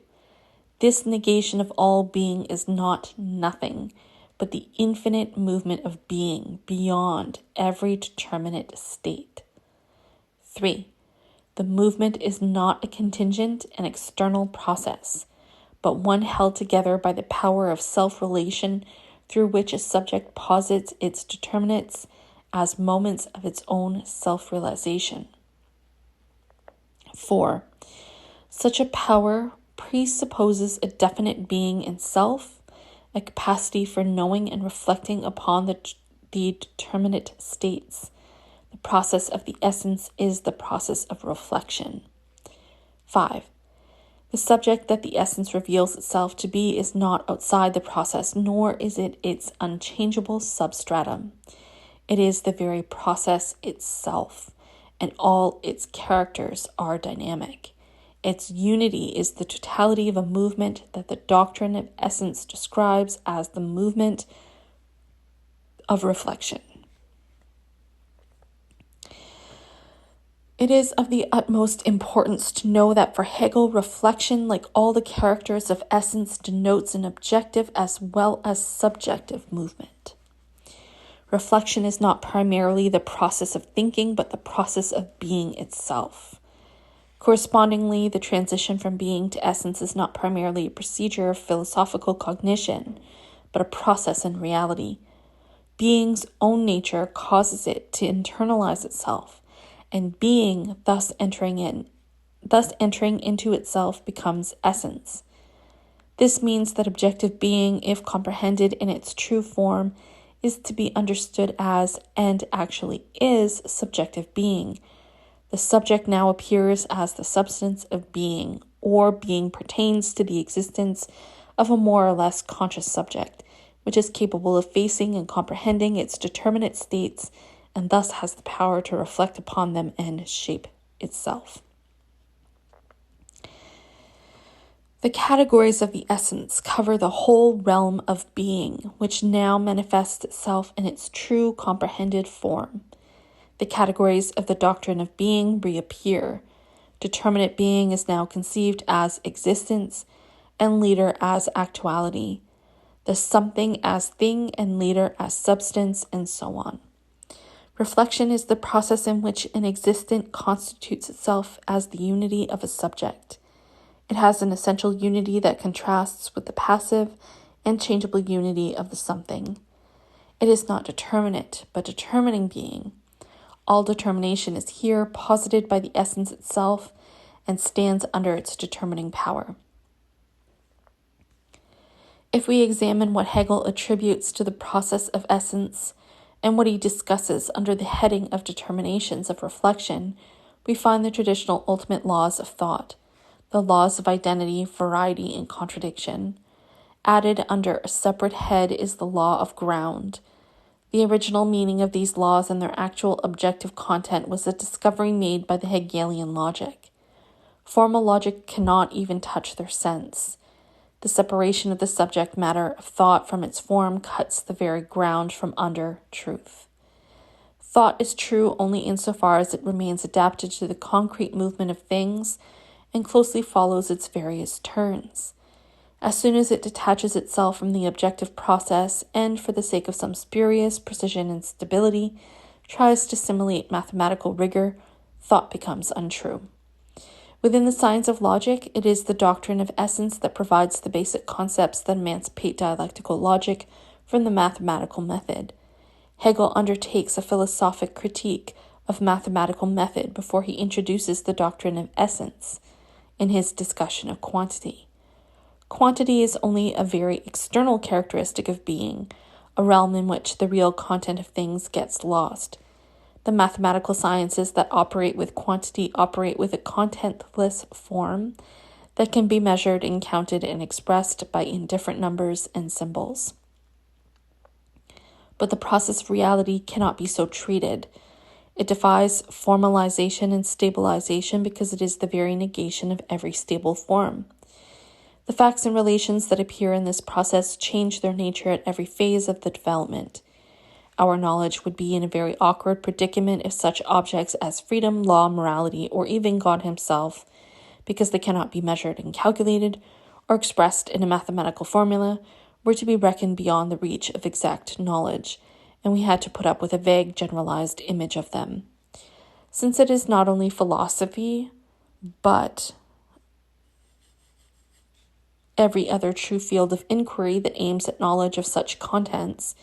This negation of all being is not nothing, but the infinite movement of being beyond every determinate state. 3. The movement is not a contingent and external process, but one held together by the power of self-relation through which a subject posits its determinates as moments of its own self-realization. 4. Such a power presupposes a definite being in self, a capacity for knowing and reflecting upon the determinate states. The process of the essence is the process of reflection. 5. The subject that the essence reveals itself to be is not outside the process, nor is it its unchangeable substratum. It is the very process itself, and all its characters are dynamic. Its unity is the totality of a movement that the doctrine of essence describes as the movement of reflection. It is of the utmost importance to know that for Hegel, reflection, like all the characters of essence, denotes an objective as well as subjective movement. Reflection is not primarily the process of thinking, but the process of being itself. Correspondingly, the transition from being to essence is not primarily a procedure of philosophical cognition, but a process in reality. Being's own nature causes it to internalize itself, and being, thus entering into itself, becomes essence. This means that objective being, if comprehended in its true form, is to be understood as, and actually is, subjective being. The subject now appears as the substance of being, or being pertains to the existence of a more or less conscious subject, which is capable of facing and comprehending its determinate states, and thus has the power to reflect upon them and shape itself. The categories of the essence cover the whole realm of being, which now manifests itself in its true comprehended form. The categories of the doctrine of being reappear. Determinate being is now conceived as existence, and later as actuality. The something as thing, and later as substance, and so on. Reflection is the process in which an existent constitutes itself as the unity of a subject. It has an essential unity that contrasts with the passive and changeable unity of the something. It is not determinate, but determining being. All determination is here posited by the essence itself and stands under its determining power. If we examine what Hegel attributes to the process of essence and what he discusses under the heading of determinations of reflection, we find the traditional ultimate laws of thought, the laws of identity, variety, and contradiction. Added under a separate head is the law of ground. The original meaning of these laws and their actual objective content was a discovery made by the Hegelian logic. Formal logic cannot even touch their sense. The separation of the subject matter of thought from its form cuts the very ground from under truth. Thought is true only insofar as it remains adapted to the concrete movement of things and closely follows its various turns. As soon as it detaches itself from the objective process and, for the sake of some spurious precision and stability, tries to simulate mathematical rigor, thought becomes untrue. Within the science of logic, it is the doctrine of essence that provides the basic concepts that emancipate dialectical logic from the mathematical method. Hegel undertakes a philosophic critique of mathematical method before he introduces the doctrine of essence in his discussion of quantity. Quantity is only a very external characteristic of being, a realm in which the real content of things gets lost. The mathematical sciences that operate with quantity operate with a contentless form that can be measured and counted and expressed by indifferent numbers and symbols. but the process of reality cannot be so treated. It defies formalization and stabilization because it is the very negation of every stable form. The facts and relations that appear in this process change their nature at every phase of the development. Our knowledge would be in a very awkward predicament if such objects as freedom, law, morality, or even God himself, because they cannot be measured and calculated or expressed in a mathematical formula, were to be reckoned beyond the reach of exact knowledge, and we had to put up with a vague generalized image of them. Since it is not only philosophy, but every other true field of inquiry that aims at knowledge of such contents,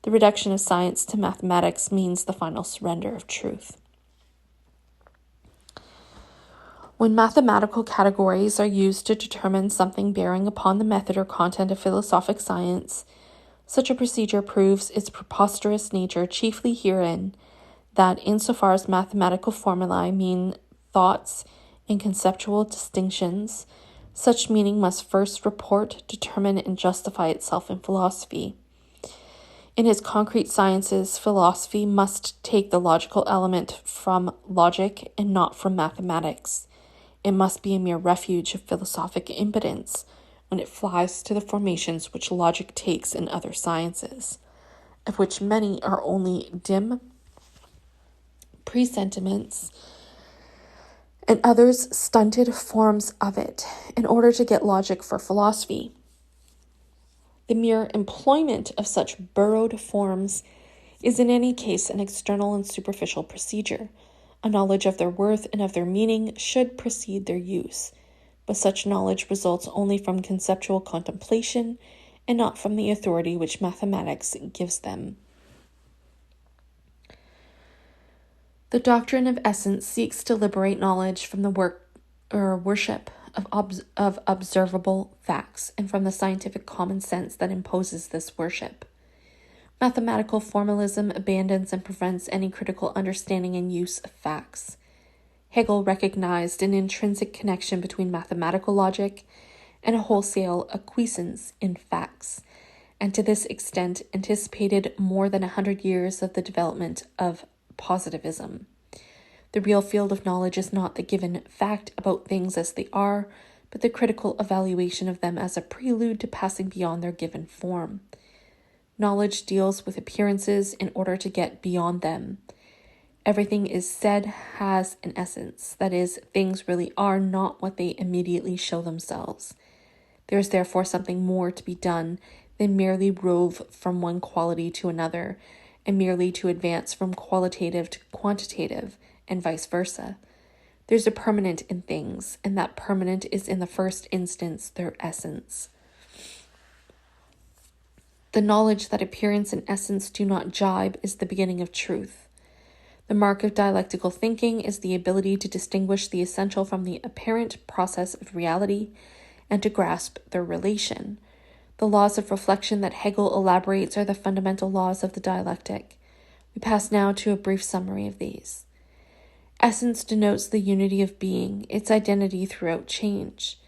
the reduction of science to mathematics means the final surrender of truth. When mathematical categories are used to determine something bearing upon the method or content of philosophic science, such a procedure proves its preposterous nature chiefly herein that insofar as mathematical formulae mean thoughts and conceptual distinctions, such meaning must first report, determine, and justify itself in philosophy. In its concrete sciences, philosophy must take the logical element from logic and not from mathematics. It must be a mere refuge of philosophic impotence when it flies to the formations which logic takes in other sciences, of which many are only dim presentiments and others stunted forms of it, in order to get logic for philosophy. The mere employment of such burrowed forms is in any case an external and superficial procedure. A knowledge of their worth and of their meaning should precede their use, but such knowledge results only from conceptual contemplation and not from the authority which mathematics gives them. The doctrine of essence seeks to liberate knowledge from the worship of observable facts and from the scientific common sense that imposes this worship. Mathematical formalism abandons and prevents any critical understanding and use of facts. Hegel recognized an intrinsic connection between mathematical logic and a wholesale acquiescence in facts, and to this extent anticipated more than 100 years of the development of positivism. The real field of knowledge is not the given fact about things as they are, but the critical evaluation of them as a prelude to passing beyond their given form. Knowledge deals with appearances in order to get beyond them. Everything is said has an essence, that is, things really are not what they immediately show themselves. There is therefore something more to be done than merely rove from one quality to another, and merely to advance from qualitative to quantitative, and vice versa. There's a permanent in things, and that permanent is in the first instance their essence. The knowledge that appearance and essence do not jibe is the beginning of truth. The mark of dialectical thinking is the ability to distinguish the essential from the apparent process of reality and to grasp their relation. The laws of reflection that Hegel elaborates are the fundamental laws of the dialectic. We pass now to a brief summary of these. Essence denotes the unity of being, its identity throughout change.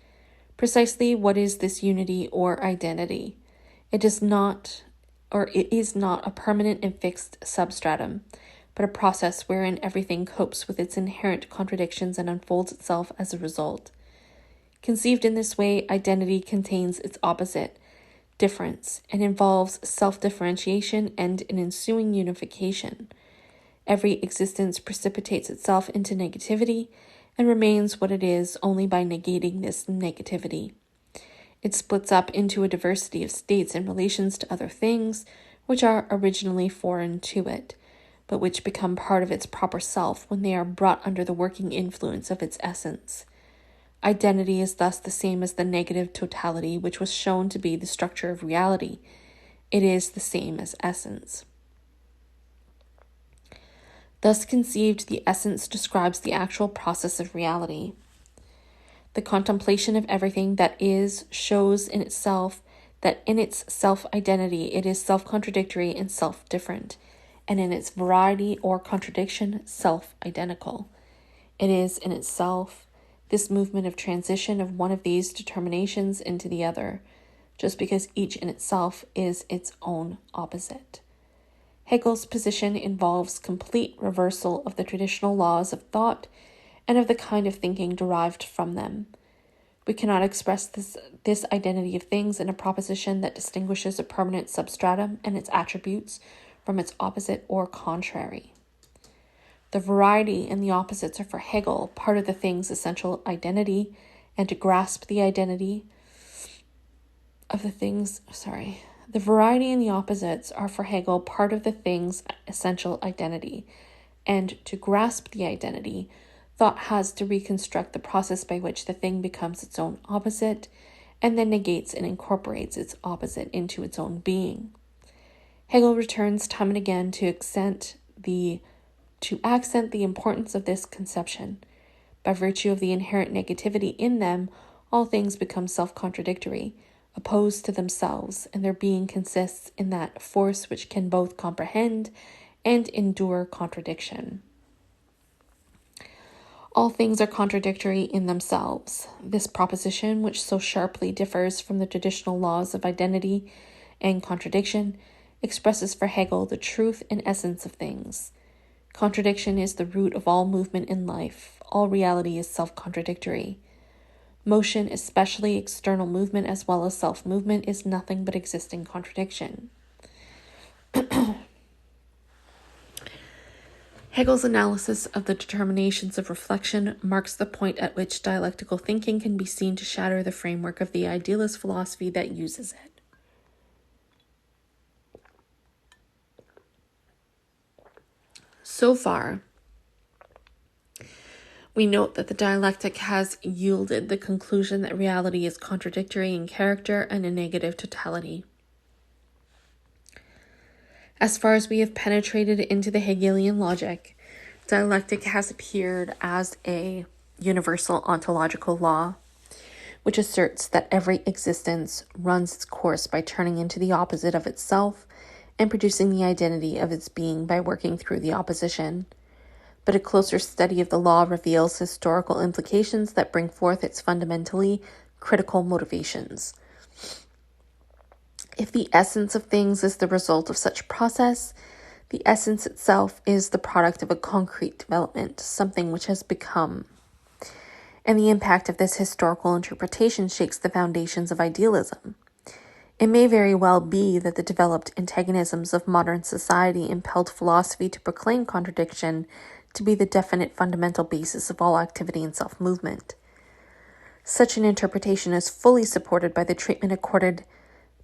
Precisely what is this unity or identity? It is not a permanent and fixed substratum, but a process wherein everything copes with its inherent contradictions and unfolds itself as a result. Conceived in this way, identity contains its opposite, difference, and involves self-differentiation and an ensuing unification. Every existence precipitates itself into negativity and remains what it is only by negating this negativity. It splits up into a diversity of states and relations to other things, which are originally foreign to it, but which become part of its proper self when they are brought under the working influence of its essence. Identity is thus the same as the negative totality, which was shown to be the structure of reality. It is the same as essence. Thus conceived, the essence describes the actual process of reality. The contemplation of everything that is shows in itself that in its self-identity it is self-contradictory and self-different, and in its variety or contradiction self-identical. It is in itself this movement of transition of one of these determinations into the other, just because each in itself is its own opposite. Hegel's position involves complete reversal of the traditional laws of thought and of the kind of thinking derived from them. We cannot express this identity of things in a proposition that distinguishes a permanent substratum and its attributes from its opposite or contrary. The variety and the opposites are for Hegel part of the thing's essential identity, and to grasp the identity of the things, the variety and the opposites are for Hegel part of the thing's essential identity, and to grasp the identity, thought has to reconstruct the process by which the thing becomes its own opposite, and then negates and incorporates its opposite into its own being. Hegel returns time and again to accent the importance of this conception. By virtue of the inherent negativity in them, all things become self-contradictory, opposed to themselves, and their being consists in that force which can both comprehend and endure contradiction. All things are contradictory in themselves. This proposition, which so sharply differs from the traditional laws of identity and contradiction, expresses for Hegel the truth and essence of things. Contradiction is the root of all movement in life. All reality is self-contradictory. Motion, especially external movement as well as self-movement, is nothing but existing contradiction. Hegel's analysis of the determinations of reflection marks the point at which dialectical thinking can be seen to shatter the framework of the idealist philosophy that uses it. So far, we note that the dialectic has yielded the conclusion that reality is contradictory in character and in negative totality. As far as we have penetrated into the Hegelian logic, dialectic has appeared as a universal ontological law, which asserts that every existence runs its course by turning into the opposite of itself and producing the identity of its being by working through the opposition. But a closer study of the law reveals historical implications that bring forth its fundamentally critical motivations. If the essence of things is the result of such process, the essence itself is the product of a concrete development, something which has become. And the impact of this historical interpretation shakes the foundations of idealism. It may very well be that the developed antagonisms of modern society impelled philosophy to proclaim contradiction to be the definite fundamental basis of all activity and self-movement. Such an interpretation is fully supported by the treatment accorded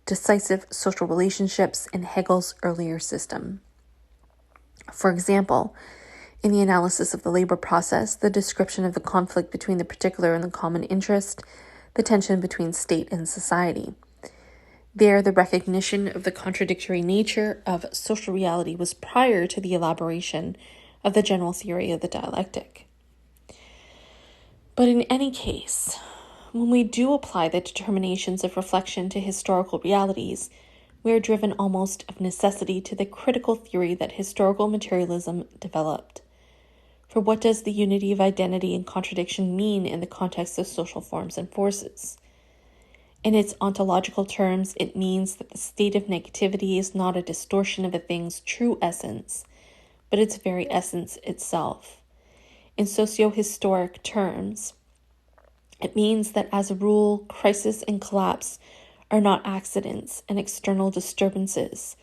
decisive social relationships in Hegel's earlier system. For example, in the analysis of the labor process, the description of the conflict between the particular and the common interest, the tension between state and society. There, the recognition of the contradictory nature of social reality was prior to the elaboration of the general theory of the dialectic. But in any case, when we do apply the determinations of reflection to historical realities, we are driven almost of necessity to the critical theory that historical materialism developed. For what does the unity of identity and contradiction mean in the context of social forms and forces? In its ontological terms, it means that the state of negativity is not a distortion of a thing's true essence, but its very essence itself. In socio-historic terms, it means that as a rule, crisis and collapse are not accidents and external disturbances,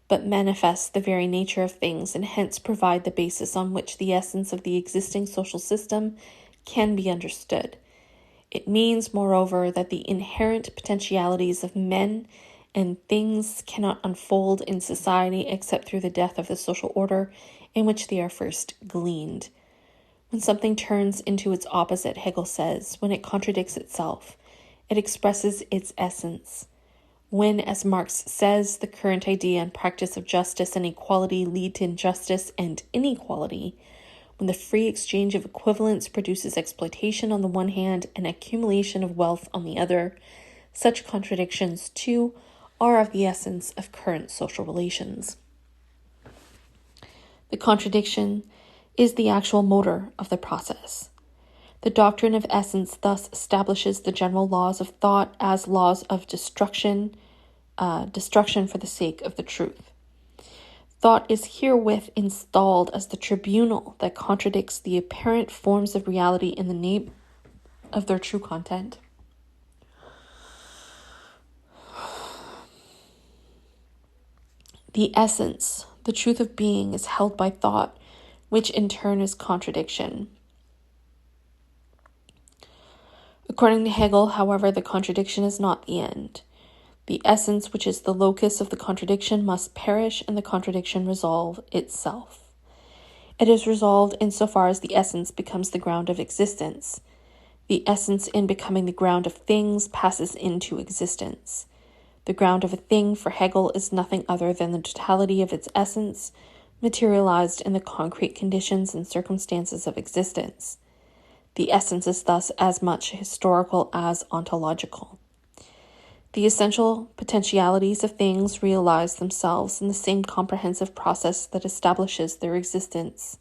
but manifest the very nature of things and hence provide the basis on which the essence of the existing social system can be understood. It means, moreover, that the inherent potentialities of men and things cannot unfold in society except through the death of the social order in which they are first gleaned. When something turns into its opposite, Hegel says, when it contradicts itself, it expresses its essence. When, as Marx says, the current idea and practice of justice and equality lead to injustice and inequality, when the free exchange of equivalents produces exploitation on the one hand and accumulation of wealth on the other, such contradictions, too, are of the essence of current social relations. The contradiction is the actual motor of the process. The doctrine of essence thus establishes the general laws of thought as laws of destruction for the sake of the truth. Thought is herewith installed as the tribunal that contradicts the apparent forms of reality in the name of their true content. The essence, the truth of being, is held by thought, which in turn is contradiction. According to Hegel, however, the contradiction is not the end. The essence, which is the locus of the contradiction, must perish and the contradiction resolve itself. It is resolved insofar as the essence becomes the ground of existence. The essence, in becoming the ground of things, passes into existence. The ground of a thing for Hegel is nothing other than the totality of its essence, materialized in the concrete conditions and circumstances of existence. The essence is thus as much historical as ontological. The essential potentialities of things realize themselves in the same comprehensive process that establishes their existence.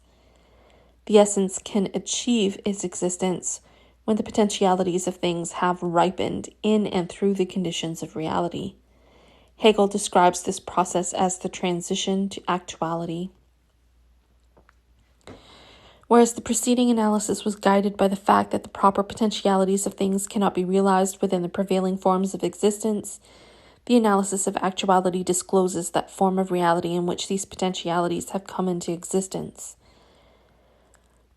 The essence can achieve its existence when the potentialities of things have ripened in and through the conditions of reality. Hegel describes this process as the transition to actuality. Whereas the preceding analysis was guided by the fact that the proper potentialities of things cannot be realized within the prevailing forms of existence, the analysis of actuality discloses that form of reality in which these potentialities have come into existence.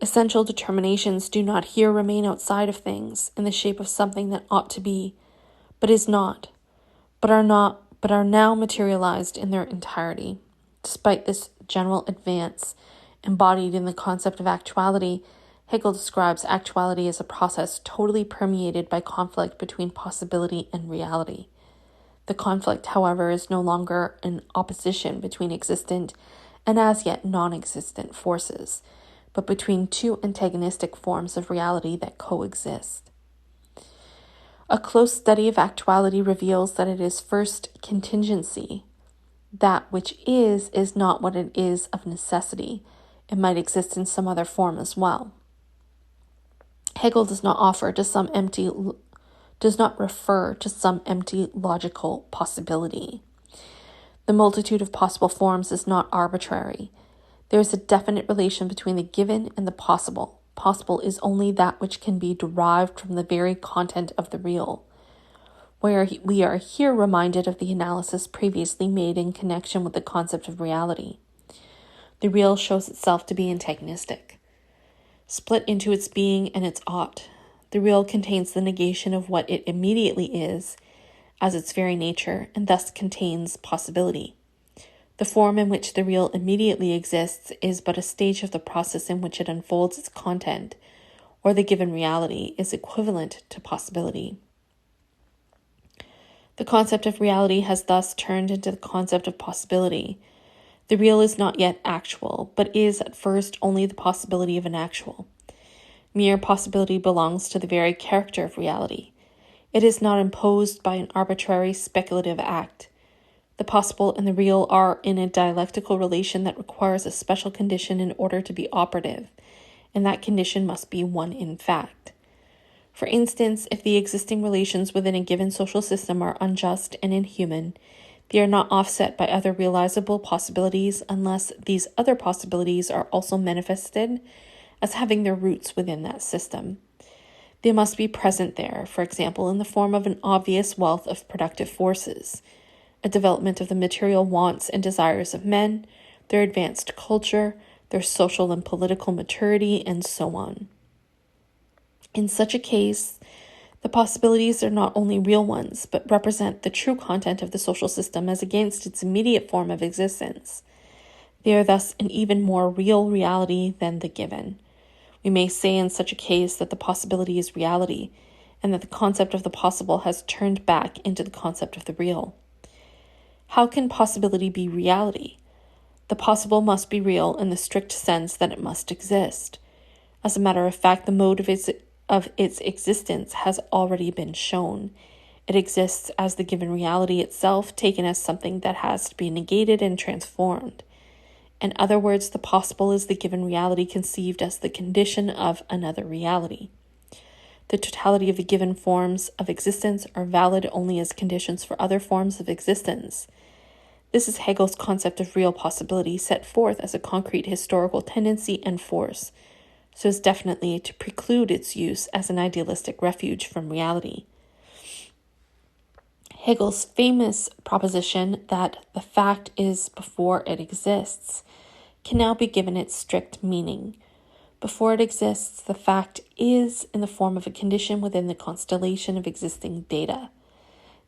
Essential determinations do not here remain outside of things in the shape of something that ought to be, but is not, but are now materialized in their entirety. Despite this general advance embodied in the concept of actuality, Hegel describes actuality as a process totally permeated by conflict between possibility and reality. The conflict, however, is no longer an opposition between existent and as yet non-existent forces, but between two antagonistic forms of reality that coexist. A close study of actuality reveals that it is first contingency. That which is not what it is of necessity. It might exist in some other form as well. Hegel does not refer to some empty logical possibility. The multitude of possible forms is not arbitrary. There is a definite relation between the given and the possible. Possible is only that which can be derived from the very content of the real. We are here reminded of the analysis previously made in connection with the concept of reality. The real shows itself to be antagonistic, split into its being and its ought. The real contains the negation of what it immediately is, as its very nature, and thus contains possibility. The form in which the real immediately exists is but a stage of the process in which it unfolds its content, or the given reality is equivalent to possibility. The concept of reality has thus turned into the concept of possibility. The real is not yet actual, but is at first only the possibility of an actual. Mere possibility belongs to the very character of reality. It is not imposed by an arbitrary speculative act. The possible and the real are in a dialectical relation that requires a special condition in order to be operative, and that condition must be one in fact. For instance, if the existing relations within a given social system are unjust and inhuman, they are not offset by other realizable possibilities unless these other possibilities are also manifested as having their roots within that system. They must be present there, for example, in the form of an obvious wealth of productive forces, a development of the material wants and desires of men, their advanced culture, their social and political maturity, and so on. In such a case, the possibilities are not only real ones, but represent the true content of the social system as against its immediate form of existence. They are thus an even more real reality than the given. We may say in such a case that the possibility is reality, and that the concept of the possible has turned back into the concept of the real. How can possibility be reality? The possible must be real in the strict sense that it must exist. As a matter of fact, the mode of its existence has already been shown. It exists as the given reality itself, taken as something that has to be negated and transformed. In other words, the possible is the given reality conceived as the condition of another reality. The totality of the given forms of existence are valid only as conditions for other forms of existence. This is Hegel's concept of real possibility set forth as a concrete historical tendency and force, so as definitely to preclude its use as an idealistic refuge from reality. Hegel's famous proposition that the fact is before it exists can now be given its strict meaning. Before it exists, the fact is in the form of a condition within the constellation of existing data.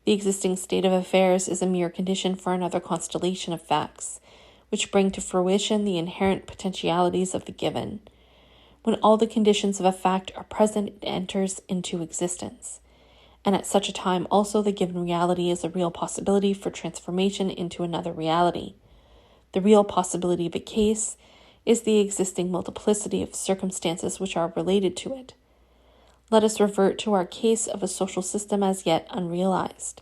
The existing state of affairs is a mere condition for another constellation of facts, which bring to fruition the inherent potentialities of the given. When all the conditions of a fact are present, it enters into existence. And at such a time also the given reality is a real possibility for transformation into another reality. The real possibility of a case is the existing multiplicity of circumstances which are related to it. Let us revert to our case of a social system as yet unrealized.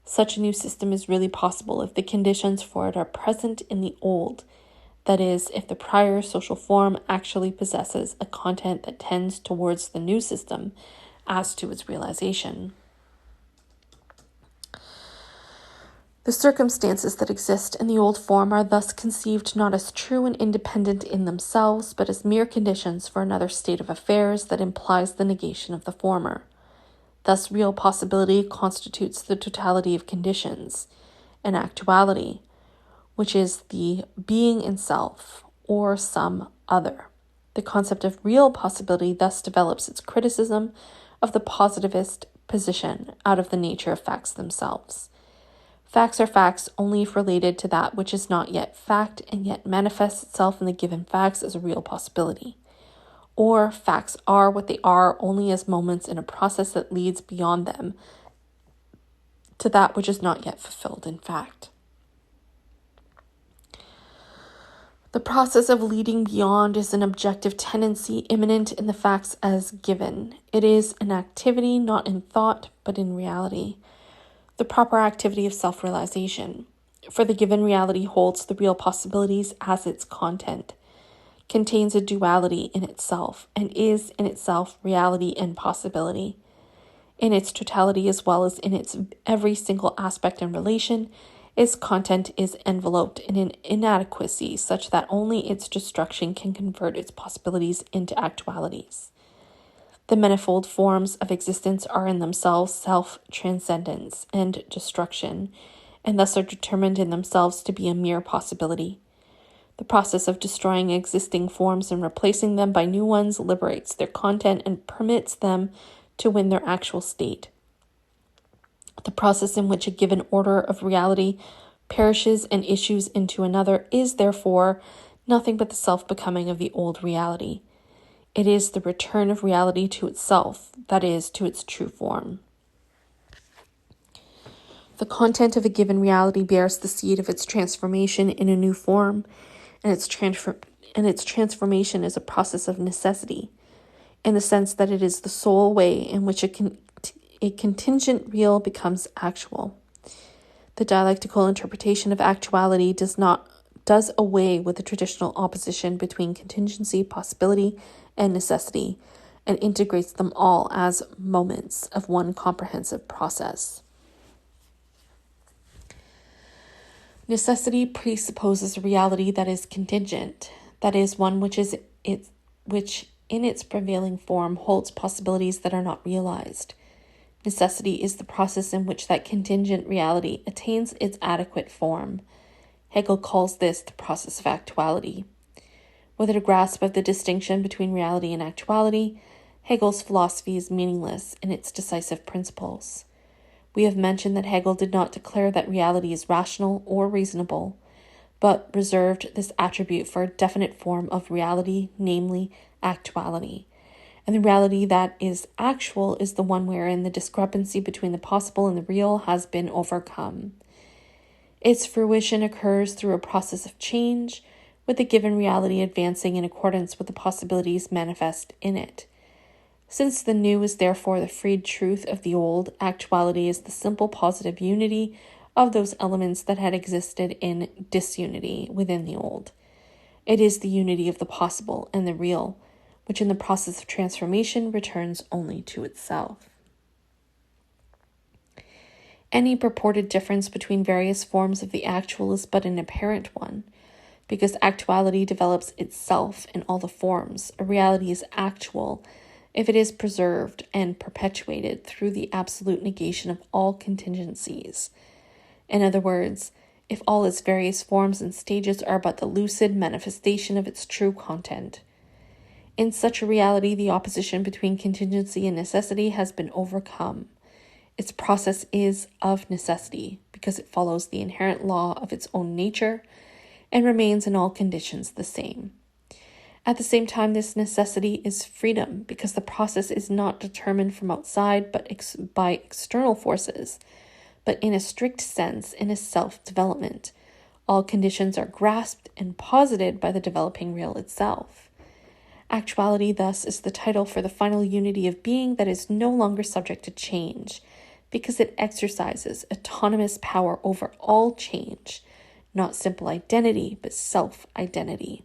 Such a new system is really possible if the conditions for it are present in the old, that is, if the prior social form actually possesses a content that tends towards the new system as to its realization. The circumstances that exist in the old form are thus conceived not as true and independent in themselves, but as mere conditions for another state of affairs that implies the negation of the former. Thus, real possibility constitutes the totality of conditions, and actuality, which is the being in self, or some other. The concept of real possibility thus develops its criticism of the positivist position out of the nature of facts themselves. Facts are facts only if related to that which is not yet fact and yet manifests itself in the given facts as a real possibility. Or facts are what they are only as moments in a process that leads beyond them to that which is not yet fulfilled in fact. The process of leading beyond is an objective tendency immanent in the facts as given. It is an activity not in thought but in reality. The proper activity of self-realization, for the given reality holds the real possibilities as its content, contains a duality in itself, and is in itself reality and possibility. In its totality as well as in its every single aspect and relation, its content is enveloped in an inadequacy such that only its destruction can convert its possibilities into actualities. The manifold forms of existence are in themselves self-transcendence and destruction, and thus are determined in themselves to be a mere possibility. The process of destroying existing forms and replacing them by new ones liberates their content and permits them to win their actual state. The process in which a given order of reality perishes and issues into another is, therefore, nothing but the self-becoming of the old reality. It is the return of reality to itself, that is, to its true form. The content of a given reality bears the seed of its transformation in a new form, and its transformation is a process of necessity, in the sense that it is the sole way in which a contingent real becomes actual. The dialectical interpretation of actuality does away with the traditional opposition between contingency, possibility, and necessity, and integrates them all as moments of one comprehensive process. Necessity presupposes a reality that is contingent, that is, one which in its prevailing form holds possibilities that are not realized. Necessity is the process in which that contingent reality attains its adequate form. Hegel calls this the process of actuality. Without a grasp of the distinction between reality and actuality, Hegel's philosophy is meaningless in its decisive principles. We have mentioned that Hegel did not declare that reality is rational or reasonable, but reserved this attribute for a definite form of reality, namely actuality. And the reality that is actual is the one wherein the discrepancy between the possible and the real has been overcome. Its fruition occurs through a process of change, with the given reality advancing in accordance with the possibilities manifest in it. Since the new is therefore the freed truth of the old, actuality is the simple positive unity of those elements that had existed in disunity within the old. It is the unity of the possible and the real, which in the process of transformation returns only to itself. Any purported difference between various forms of the actual is but an apparent one, because actuality develops itself in all the forms. A reality is actual if it is preserved and perpetuated through the absolute negation of all contingencies. In other words, if all its various forms and stages are but the lucid manifestation of its true content. In such a reality, the opposition between contingency and necessity has been overcome. Its process is of necessity, because it follows the inherent law of its own nature and remains in all conditions the same. At the same time, this necessity is freedom, because the process is not determined from outside but by external forces, but in a strict sense in a self-development. All conditions are grasped and posited by the developing real itself. Actuality, thus, is the title for the final unity of being that is no longer subject to change, because it exercises autonomous power over all change, not simple identity, but self-identity.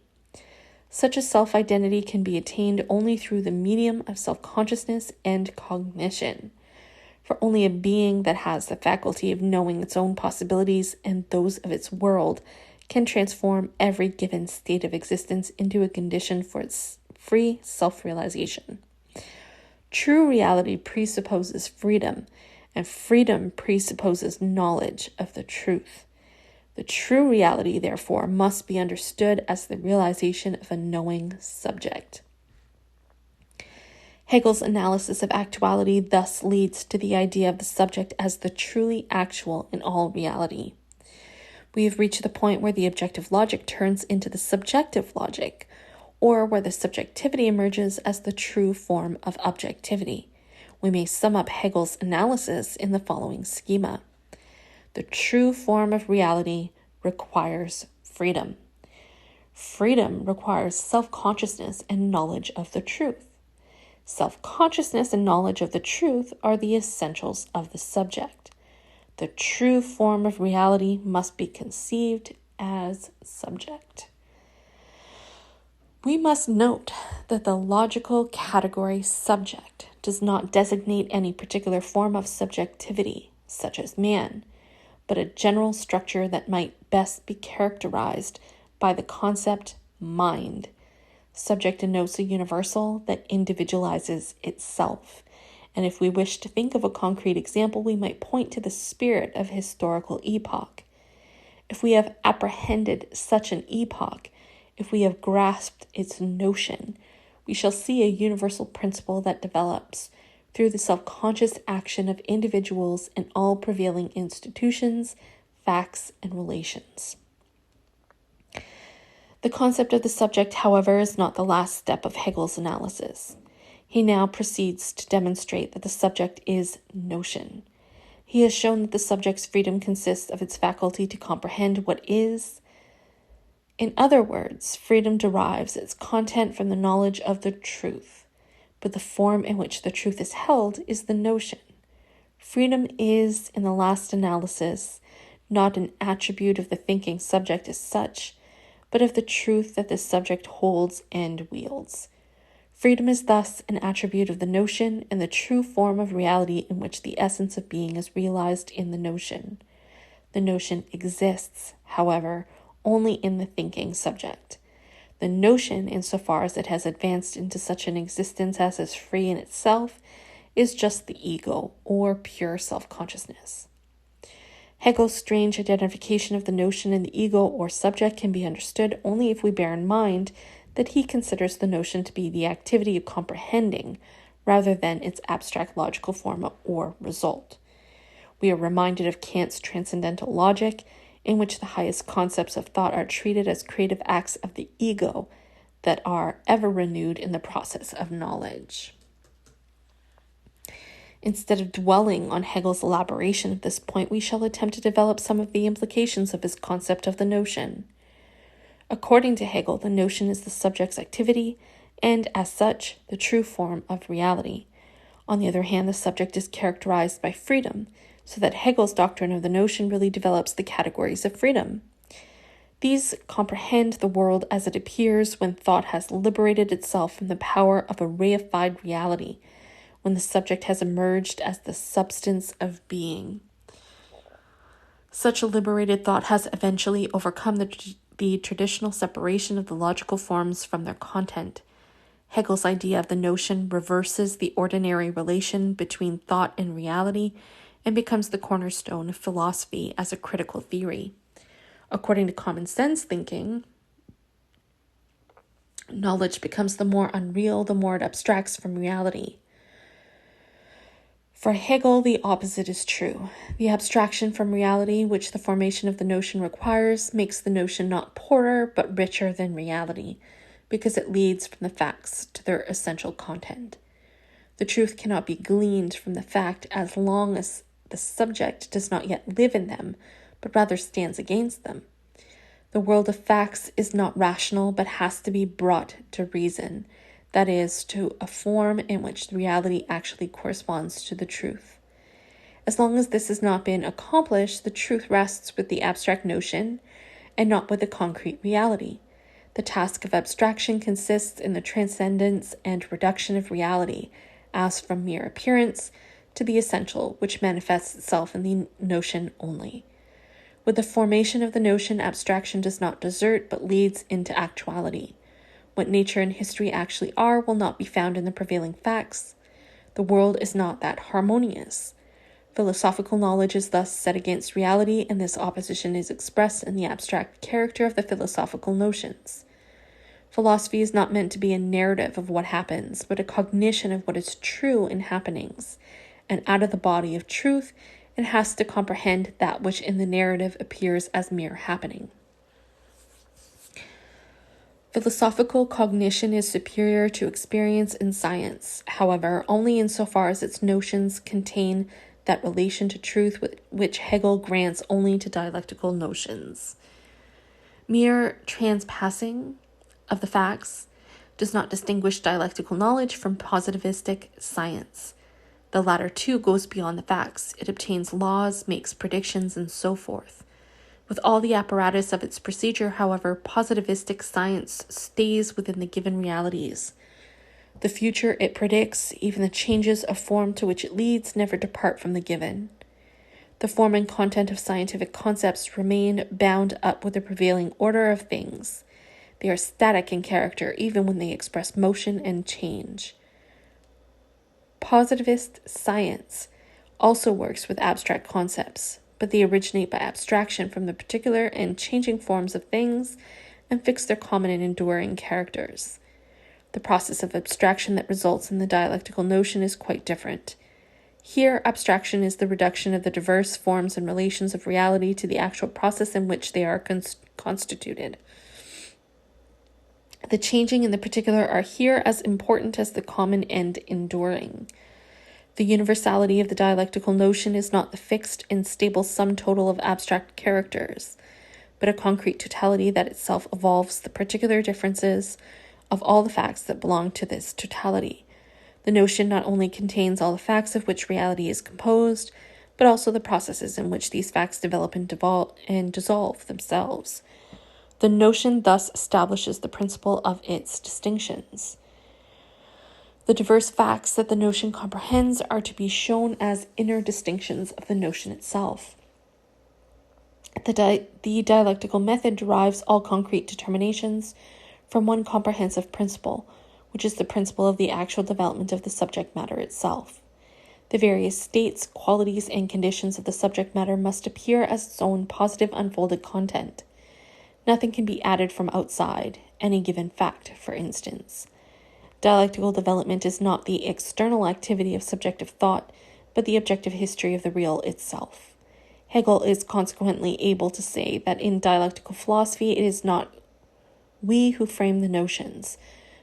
Such a self-identity can be attained only through the medium of self-consciousness and cognition, for only a being that has the faculty of knowing its own possibilities and those of its world can transform every given state of existence into a condition for its free self-realization. True reality presupposes freedom, and freedom presupposes knowledge of the truth. The true reality, therefore, must be understood as the realization of a knowing subject. Hegel's analysis of actuality thus leads to the idea of the subject as the truly actual in all reality. We have reached the point where the objective logic turns into the subjective logic, or where the subjectivity emerges as the true form of objectivity. We may sum up Hegel's analysis in the following schema. The true form of reality requires freedom. Freedom requires self-consciousness and knowledge of the truth. Self-consciousness and knowledge of the truth are the essentials of the subject. The true form of reality must be conceived as subject. We must note that the logical category subject does not designate any particular form of subjectivity, such as man, but a general structure that might best be characterized by the concept mind. Subject denotes a universal that individualizes itself, and if we wish to think of a concrete example, we might point to the spirit of historical epoch. If we have apprehended such an epoch, if we have grasped its notion, we shall see a universal principle that develops through the self-conscious action of individuals and all prevailing institutions, facts, and relations. The concept of the subject, however, is not the last step of Hegel's analysis. He now proceeds to demonstrate that the subject is notion. He has shown that the subject's freedom consists of its faculty to comprehend what is. In other words, freedom derives its content from the knowledge of the truth, but the form in which the truth is held is the notion. Freedom is, in the last analysis, not an attribute of the thinking subject as such, but of the truth that the subject holds and wields. Freedom is thus an attribute of the notion and the true form of reality in which the essence of being is realized in the notion. The notion exists, however, only in the thinking subject. The notion, insofar as it has advanced into such an existence as is free in itself, is just the ego, or pure self-consciousness. Hegel's strange identification of the notion and the ego or subject can be understood only if we bear in mind that he considers the notion to be the activity of comprehending rather than its abstract logical form or result. We are reminded of Kant's transcendental logic, in which the highest concepts of thought are treated as creative acts of the ego that are ever renewed in the process of knowledge. Instead of dwelling on Hegel's elaboration of this point, we shall attempt to develop some of the implications of his concept of the notion. According to Hegel, the notion is the subject's activity, and as such, the true form of reality. On the other hand, the subject is characterized by freedom, so that Hegel's doctrine of the notion really develops the categories of freedom. These comprehend the world as it appears when thought has liberated itself from the power of a reified reality, when the subject has emerged as the substance of being. Such a liberated thought has eventually overcome the traditional separation of the logical forms from their content. Hegel's idea of the notion reverses the ordinary relation between thought and reality and becomes the cornerstone of philosophy as a critical theory. According to common sense thinking, knowledge becomes the more unreal the more it abstracts from reality. For Hegel, the opposite is true. The abstraction from reality, which the formation of the notion requires, makes the notion not poorer but richer than reality, because it leads from the facts to their essential content. The truth cannot be gleaned from the fact as long as the subject does not yet live in them, but rather stands against them. The world of facts is not rational, but has to be brought to reason, that is, to a form in which the reality actually corresponds to the truth. As long as this has not been accomplished, the truth rests with the abstract notion and not with the concrete reality. The task of abstraction consists in the transcendence and reduction of reality, as from mere appearance, to the essential, which manifests itself in the notion only. With the formation of the notion, abstraction does not desert, but leads into actuality. What nature and history actually are will not be found in the prevailing facts. The world is not that harmonious. Philosophical knowledge is thus set against reality, and this opposition is expressed in the abstract character of the philosophical notions. Philosophy is not meant to be a narrative of what happens, but a cognition of what is true in happenings, and out of the body of truth, it has to comprehend that which in the narrative appears as mere happening. Philosophical cognition is superior to experience in science, however, only insofar as its notions contain that relation to truth which Hegel grants only to dialectical notions. Mere transpassing of the facts does not distinguish dialectical knowledge from positivistic science. The latter too goes beyond the facts. It obtains laws, makes predictions, and so forth. With all the apparatus of its procedure, however, positivistic science stays within the given realities. The future it predicts, even the changes of form to which it leads, never depart from the given. The form and content of scientific concepts remain bound up with the prevailing order of things. They are static in character, even when they express motion and change. Positivist science also works with abstract concepts, but they originate by abstraction from the particular and changing forms of things and fix their common and enduring characters. The process of abstraction that results in the dialectical notion is quite different. Here, abstraction is the reduction of the diverse forms and relations of reality to the actual process in which they are constituted. The changing and the particular are here as important as the common and enduring. The universality of the dialectical notion is not the fixed and stable sum total of abstract characters, but a concrete totality that itself evolves the particular differences of all the facts that belong to this totality. The notion not only contains all the facts of which reality is composed, but also the processes in which these facts develop and dissolve themselves. The notion thus establishes the principle of its distinctions. The diverse facts that the notion comprehends are to be shown as inner distinctions of the notion itself. The dialectical method derives all concrete determinations from one comprehensive principle, which is the principle of the actual development of the subject matter itself. The various states, qualities, and conditions of the subject matter must appear as its own positive unfolded content. Nothing can be added from outside, any given fact, for instance. Dialectical development is not the external activity of subjective thought, but the objective history of the real itself. Hegel is consequently able to say that in dialectical philosophy it is not we who frame the notions,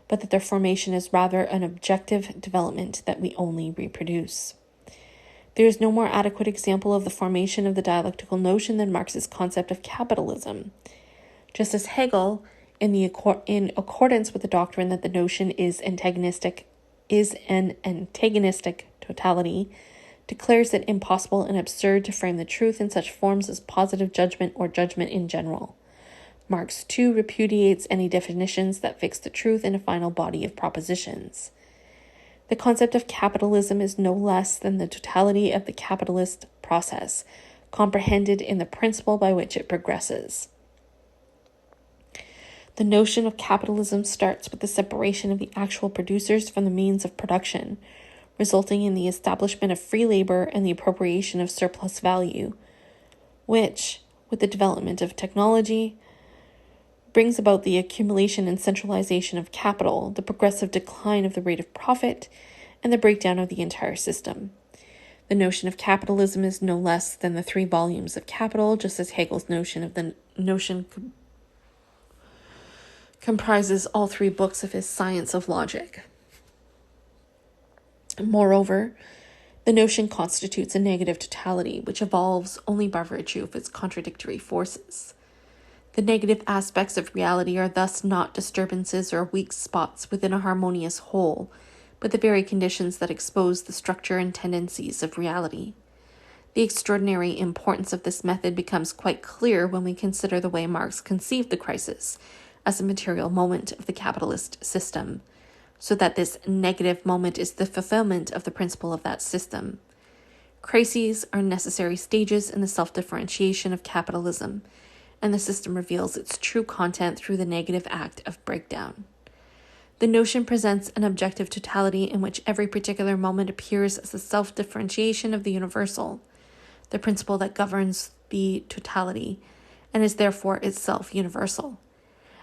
but that their formation is rather an objective development that we only reproduce. There is no more adequate example of the formation of the dialectical notion than Marx's concept of capitalism. Just as Hegel, in accordance with the doctrine that the notion is an antagonistic totality, declares it impossible and absurd to frame the truth in such forms as positive judgment or judgment in general. Marx, too, repudiates any definitions that fix the truth in a final body of propositions. The concept of capitalism is no less than the totality of the capitalist process, comprehended in the principle by which it progresses. The notion of capitalism starts with the separation of the actual producers from the means of production, resulting in the establishment of free labor and the appropriation of surplus value, which, with the development of technology, brings about the accumulation and centralization of capital, the progressive decline of the rate of profit, and the breakdown of the entire system. The notion of capitalism is no less than the 3 volumes of Capital, just as Hegel's notion of the notion comprises all 3 books of his Science of Logic. Moreover, the notion constitutes a negative totality, which evolves only by virtue of its contradictory forces. The negative aspects of reality are thus not disturbances or weak spots within a harmonious whole, but the very conditions that expose the structure and tendencies of reality. The extraordinary importance of this method becomes quite clear when we consider the way Marx conceived the crisis as a material moment of the capitalist system, so that this negative moment is the fulfillment of the principle of that system. Crises are necessary stages in the self-differentiation of capitalism, and the system reveals its true content through the negative act of breakdown. The notion presents an objective totality in which every particular moment appears as a self-differentiation of the universal, the principle that governs the totality, and is therefore itself universal.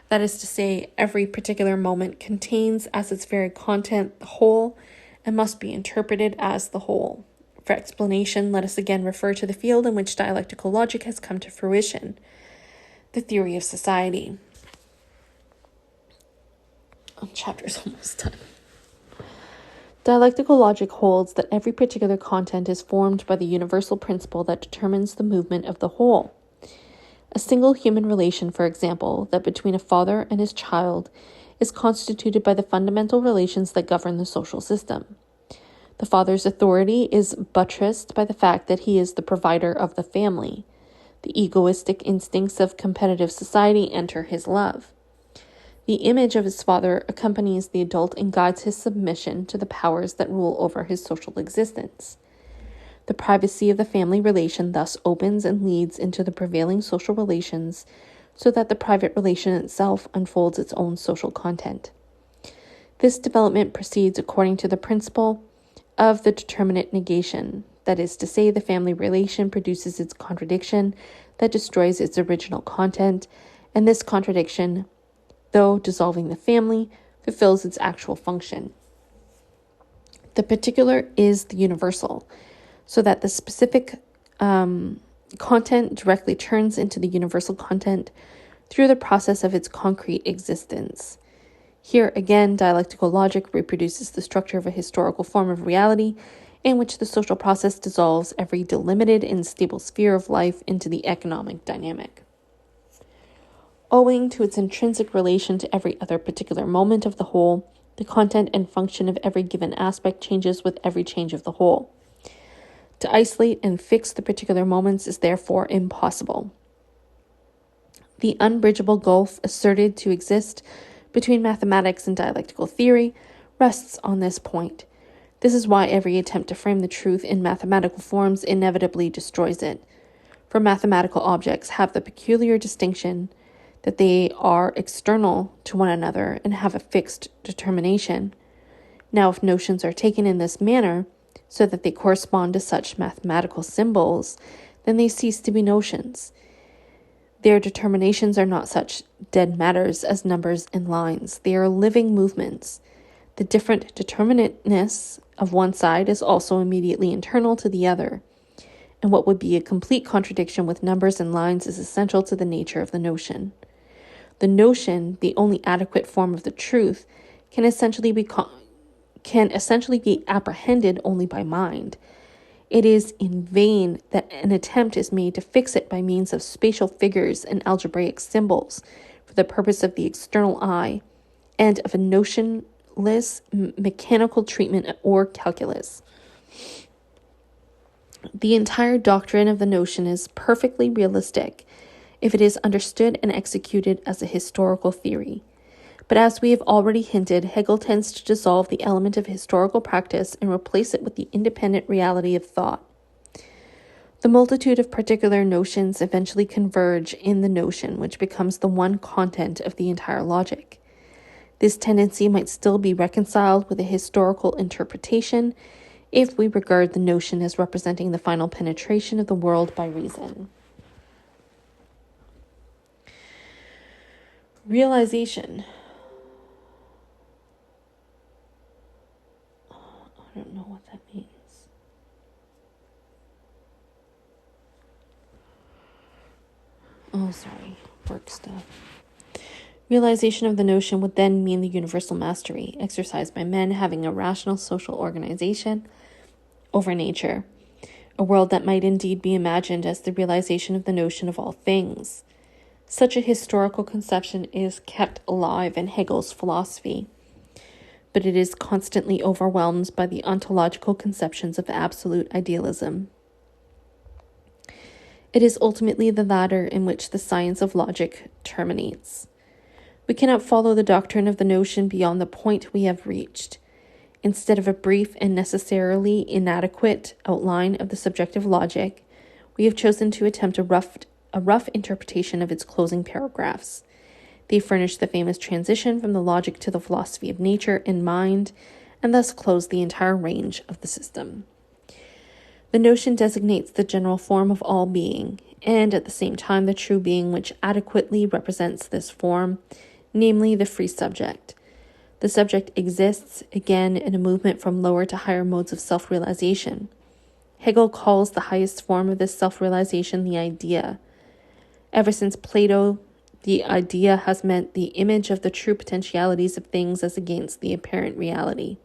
That is to say, every particular moment contains as its very content the whole and must be interpreted as the whole. For explanation, let us again refer to the field in which dialectical logic has come to fruition, the theory of society. Chapter's almost done. Dialectical logic holds that every particular content is formed by the universal principle that determines the movement of the whole. A single human relation, for example, that between a father and his child, is constituted by the fundamental relations that govern the social system. The father's authority is buttressed by the fact that he is the provider of the family. The egoistic instincts of competitive society enter his love. The image of his father accompanies the adult and guides his submission to the powers that rule over his social existence. The privacy of the family relation thus opens and leads into the prevailing social relations, so that the private relation itself unfolds its own social content. This development proceeds according to the principle of the determinate negation, that is to say, the family relation produces its contradiction that destroys its original content, and this contradiction, though dissolving the family, fulfills its actual function. The particular is the universal, so that the specific content directly turns into the universal content through the process of its concrete existence. Here again, dialectical logic reproduces the structure of a historical form of reality in which the social process dissolves every delimited and stable sphere of life into the economic dynamic. Owing to its intrinsic relation to every other particular moment of the whole, the content and function of every given aspect changes with every change of the whole. To isolate and fix the particular moments is therefore impossible. The unbridgeable gulf asserted to exist between mathematics and dialectical theory rests on this point. This is why every attempt to frame the truth in mathematical forms inevitably destroys it. For mathematical objects have the peculiar distinction that they are external to one another and have a fixed determination. Now, if notions are taken in this manner, so that they correspond to such mathematical symbols, then they cease to be notions. Their determinations are not such dead matters as numbers and lines. They are living movements. The different determinateness of one side is also immediately internal to the other, and what would be a complete contradiction with numbers and lines is essential to the nature of the notion. The notion, the only adequate form of the truth, can essentially be apprehended only by mind. It is in vain that an attempt is made to fix it by means of spatial figures and algebraic symbols for the purpose of the external eye and of a notionless mechanical treatment or calculus. The entire doctrine of the notion is perfectly realistic if it is understood and executed as a historical theory. But as we have already hinted, Hegel tends to dissolve the element of historical practice and replace it with the independent reality of thought. The multitude of particular notions eventually converge in the notion, which becomes the one content of the entire logic. This tendency might still be reconciled with a historical interpretation if we regard the notion as representing the final penetration of the world by reason. Realization. I don't know what that means. Oh, sorry, work stuff. Realization of the notion would then mean the universal mastery, exercised by men having a rational social organization over nature, a world that might indeed be imagined as the realization of the notion of all things. Such a historical conception is kept alive in Hegel's philosophy, but it is constantly overwhelmed by the ontological conceptions of absolute idealism. It is ultimately the latter in which the science of logic terminates. We cannot follow the doctrine of the notion beyond the point we have reached. Instead of a brief and necessarily inadequate outline of the subjective logic, we have chosen to attempt a rough interpretation of its closing paragraphs. They furnish the famous transition from the logic to the philosophy of nature and mind, and thus close the entire range of the system. The notion designates the general form of all being, and at the same time the true being which adequately represents this form, namely the free subject. The subject exists, again, in a movement from lower to higher modes of self-realization. Hegel calls the highest form of this self-realization the idea. Ever since Plato, the idea has meant the image of the true potentialities of things as against the apparent reality.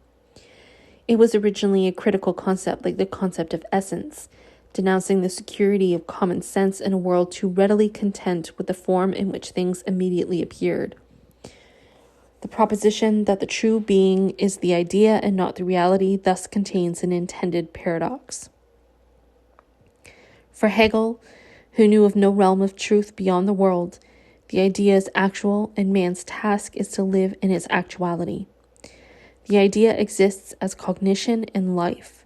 It was originally a critical concept like the concept of essence, denouncing the security of common sense in a world too readily content with the form in which things immediately appeared. The proposition that the true being is the idea and not the reality thus contains an intended paradox. For Hegel, who knew of no realm of truth beyond the world, the idea is actual and man's task is to live in its actuality. The idea exists as cognition and life.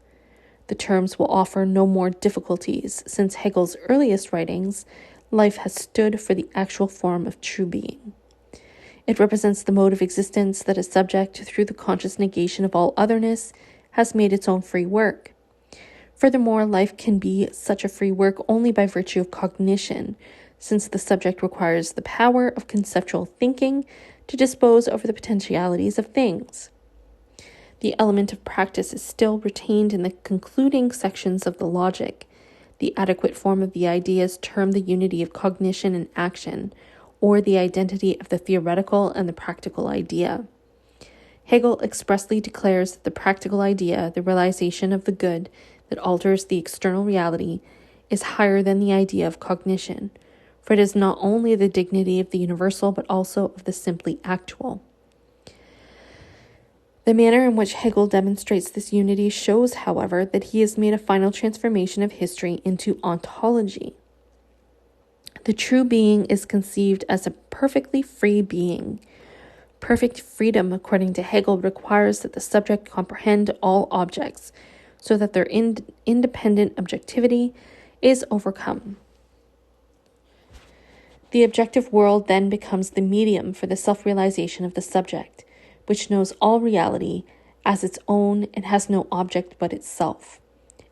The terms will offer no more difficulties. Since Hegel's earliest writings, life has stood for the actual form of true being. It represents the mode of existence that is subject, through the conscious negation of all otherness, has made its own free work. Furthermore, life can be such a free work only by virtue of cognition, since the subject requires the power of conceptual thinking to dispose over the potentialities of things. The element of practice is still retained in the concluding sections of the logic. The adequate form of the idea is termed the unity of cognition and action, or the identity of the theoretical and the practical idea. Hegel expressly declares that the practical idea, the realization of the good that alters the external reality, is higher than the idea of cognition, for it is not only the dignity of the universal but also of the simply actual. The manner in which Hegel demonstrates this unity shows, however, that he has made a final transformation of history into ontology. The true being is conceived as a perfectly free being. Perfect freedom, according to Hegel, requires that the subject comprehend all objects, so that their independent objectivity is overcome. The objective world then becomes the medium for the self-realization of the subject, which knows all reality as its own and has no object but itself.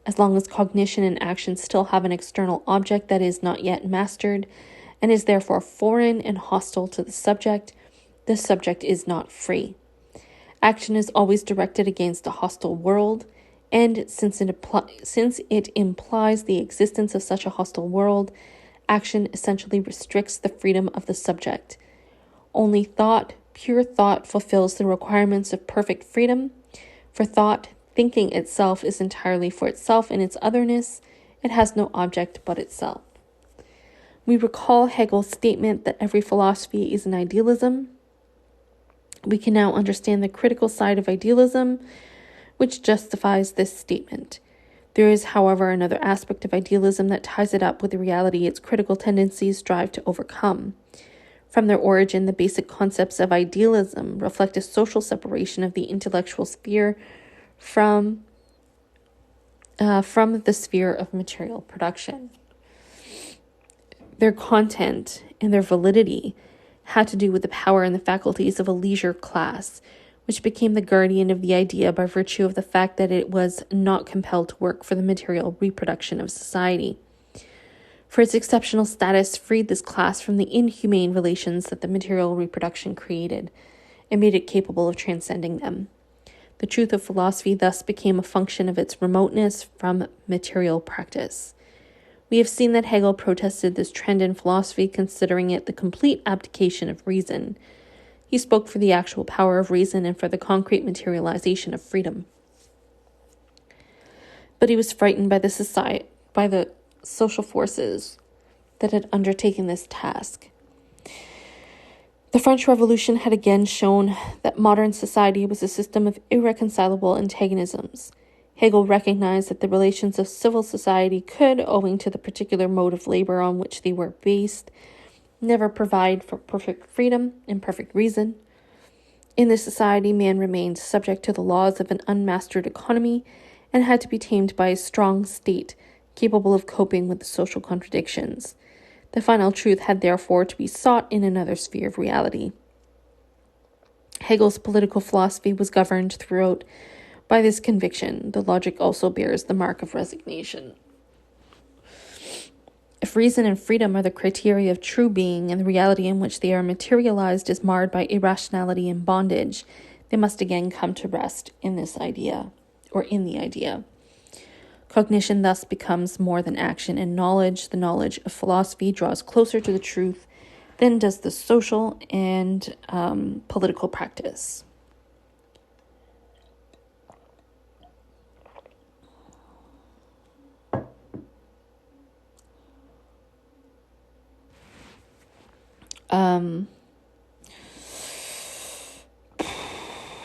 As long as cognition and action still have an external object that is not yet mastered, and is therefore foreign and hostile to the subject is not free. Action is always directed against a hostile world, and since it implies the existence of such a hostile world, action essentially restricts the freedom of the subject. Only thought, pure thought, fulfills the requirements of perfect freedom. For thought, thinking itself, is entirely for itself in its otherness. It has no object but itself. We recall Hegel's statement that every philosophy is an idealism. We can now understand the critical side of idealism, which justifies this statement. There is, however, another aspect of idealism that ties it up with the reality its critical tendencies strive to overcome. From their origin, the basic concepts of idealism reflect a social separation of the intellectual sphere from from the sphere of material production. Their content and their validity had to do with the power and the faculties of a leisure class, which became the guardian of the idea by virtue of the fact that it was not compelled to work for the material reproduction of society. For its exceptional status freed this class from the inhumane relations that the material reproduction created and made it capable of transcending them. The truth of philosophy thus became a function of its remoteness from material practice. We have seen that Hegel protested this trend in philosophy, considering it the complete abdication of reason. He spoke for the actual power of reason and for the concrete materialization of freedom. But he was frightened by the social forces that had undertaken this task. The French Revolution had again shown that modern society was a system of irreconcilable antagonisms. Hegel recognized that the relations of civil society could, owing to the particular mode of labor on which they were based, never provide for perfect freedom and perfect reason. In this society, man remained subject to the laws of an unmastered economy and had to be tamed by a strong state capable of coping with the social contradictions. The final truth had therefore to be sought in another sphere of reality. Hegel's political philosophy was governed throughout by this conviction. The logic also bears the mark of resignation. If reason and freedom are the criteria of true being and the reality in which they are materialized is marred by irrationality and bondage, they must again come to rest in this idea, or in the idea. Cognition thus becomes more than action and knowledge. The knowledge of philosophy draws closer to the truth than does the social and political practice.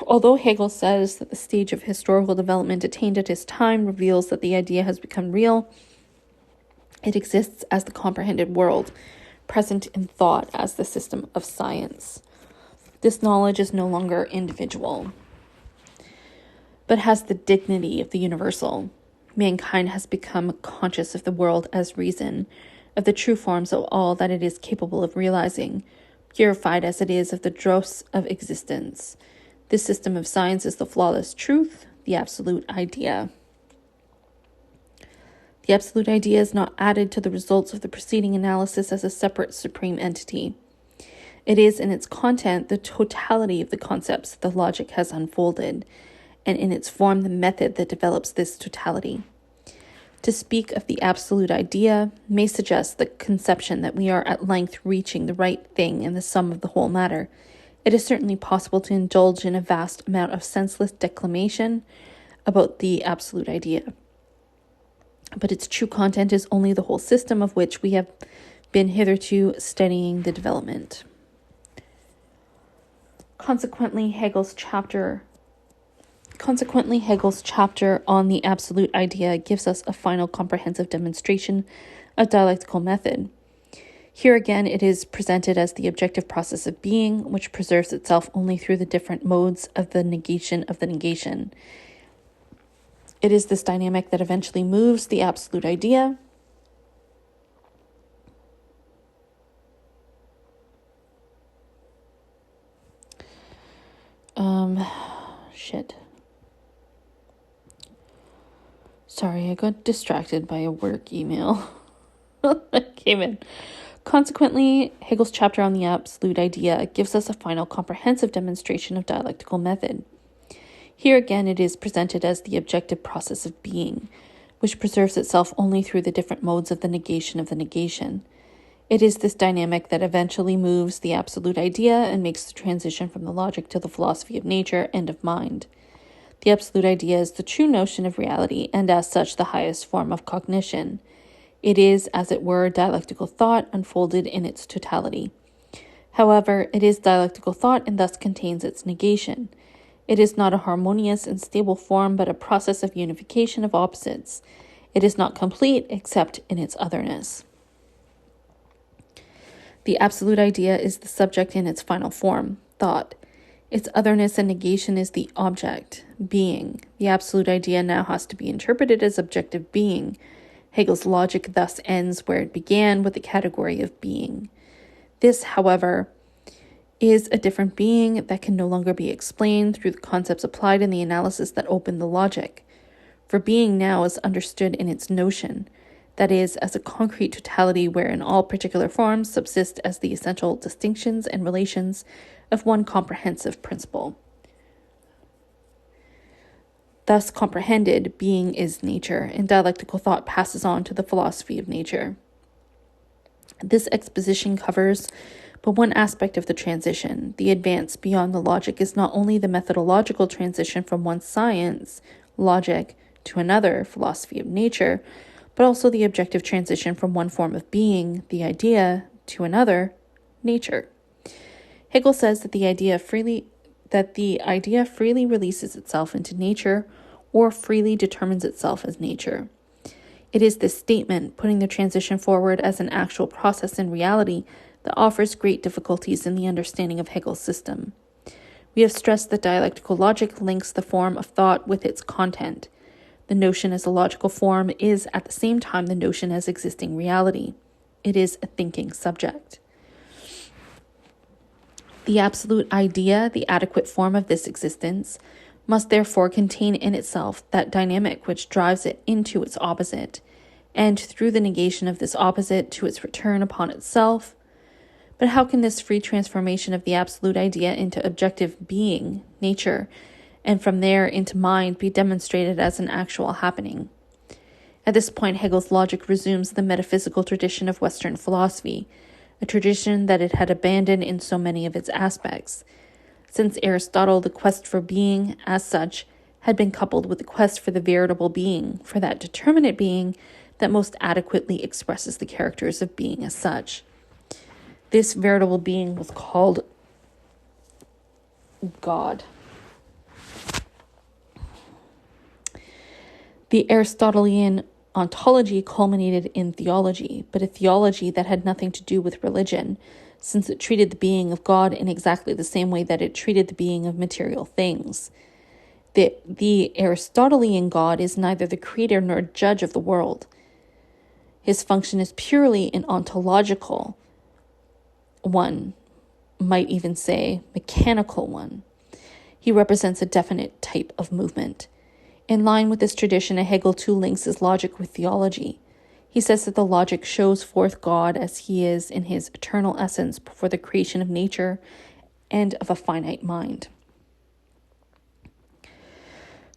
Although Hegel says that the stage of historical development attained at his time reveals that the idea has become real, it exists as the comprehended world, present in thought as the system of science. This knowledge is no longer individual, but has the dignity of the universal. Mankind has become conscious of the world as reason, of the true forms of all that it is capable of realizing, purified as it is of the dross of existence. This system of science is the flawless truth, the absolute idea. The absolute idea is not added to the results of the preceding analysis as a separate supreme entity. It is in its content the totality of the concepts that the logic has unfolded, and in its form the method that develops this totality. To speak of the absolute idea may suggest the conception that we are at length reaching the right thing in the sum of the whole matter. It is certainly possible to indulge in a vast amount of senseless declamation about the absolute idea, but its true content is only the whole system of which we have been hitherto studying the development. Consequently, Hegel's chapter on the absolute idea gives us a final comprehensive demonstration of dialectical method. Here again, it is presented as the objective process of being, which preserves itself only through the different modes of the negation of the negation. It is this dynamic that eventually moves the absolute idea. Sorry, I got distracted by a work email that came in. Consequently, Hegel's chapter on the absolute idea gives us a final comprehensive demonstration of dialectical method. Here again, it is presented as the objective process of being, which preserves itself only through the different modes of the negation. It is this dynamic that eventually moves the absolute idea and makes the transition from the logic to the philosophy of nature and of mind. The absolute idea is the true notion of reality, and as such the highest form of cognition. It is, as it were, dialectical thought unfolded in its totality. However, it is dialectical thought and thus contains its negation. It is not a harmonious and stable form, but a process of unification of opposites. It is not complete except in its otherness. The absolute idea is the subject in its final form, thought. Its otherness and negation is the object, being. The absolute idea now has to be interpreted as objective being. Hegel's logic thus ends where it began, with the category of being. This, however, is a different being that can no longer be explained through the concepts applied in the analysis that opened the logic. For being now is understood in its notion, that is, as a concrete totality wherein all particular forms subsist as the essential distinctions and relations of one comprehensive principle. Thus comprehended, being is nature, and dialectical thought passes on to the philosophy of nature. This exposition covers but one aspect of the transition. The advance beyond the logic is not only the methodological transition from one science, logic, to another, philosophy of nature, but also the objective transition from one form of being, the idea, to another, nature. Hegel says that the idea freely releases itself into nature, or freely determines itself as nature. It is this statement, putting the transition forward as an actual process in reality, that offers great difficulties in the understanding of Hegel's system. We have stressed that dialectical logic links the form of thought with its content. The notion as a logical form is at the same time the notion as existing reality. It is a thinking subject. The absolute idea, the adequate form of this existence, must therefore contain in itself that dynamic which drives it into its opposite, and through the negation of this opposite to its return upon itself. But how can this free transformation of the absolute idea into objective being, nature, and from there into mind be demonstrated as an actual happening? At this point, Hegel's logic resumes the metaphysical tradition of Western philosophy, a tradition that it had abandoned in so many of its aspects. Since Aristotle, the quest for being, as such, had been coupled with the quest for the veritable being, for that determinate being that most adequately expresses the characters of being as such. This veritable being was called God. The Aristotelian ontology culminated in theology, but a theology that had nothing to do with religion, since it treated the being of God in exactly the same way that it treated the being of material things. The Aristotelian God is neither the creator nor judge of the world. His function is purely an ontological one, might even say mechanical one. He represents a definite type of movement. In line with this tradition, Hegel too links his logic with theology. He says that the logic shows forth God as he is in his eternal essence before the creation of nature and of a finite mind.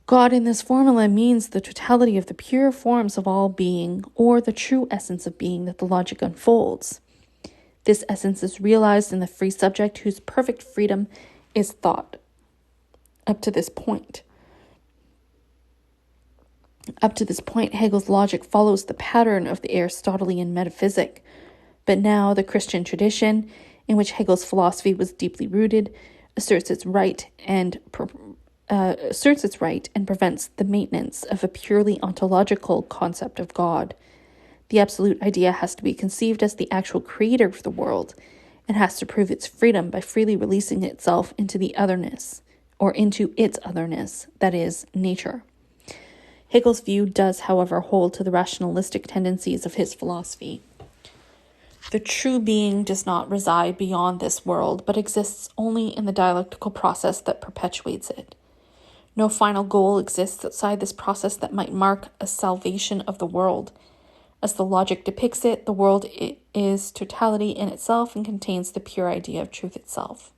God in this formula means the totality of the pure forms of all being, or the true essence of being that the logic unfolds. This essence is realized in the free subject whose perfect freedom is thought. Up to this point, Hegel's logic follows the pattern of the Aristotelian metaphysic, but now the Christian tradition, in which Hegel's philosophy was deeply rooted, asserts its right and prevents the maintenance of a purely ontological concept of God. The absolute idea has to be conceived as the actual creator of the world, and has to prove its freedom by freely releasing itself into the otherness, or into its otherness, that is, nature. Hegel's view does, however, hold to the rationalistic tendencies of his philosophy. The true being does not reside beyond this world, but exists only in the dialectical process that perpetuates it. No final goal exists outside this process that might mark a salvation of the world. As the logic depicts it, the world is totality in itself and contains the pure idea of truth itself.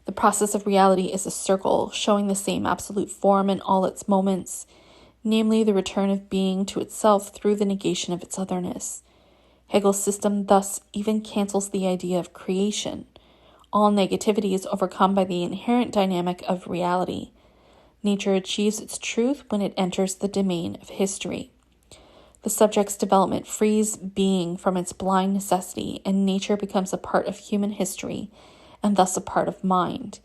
The process of reality is a circle, showing the same absolute form in all its moments, namely the return of being to itself through the negation of its otherness. Hegel's system thus even cancels the idea of creation. All negativity is overcome by the inherent dynamic of reality. Nature achieves its truth when it enters the domain of history. The subject's development frees being from its blind necessity, and nature becomes a part of human history, and thus a part of mind.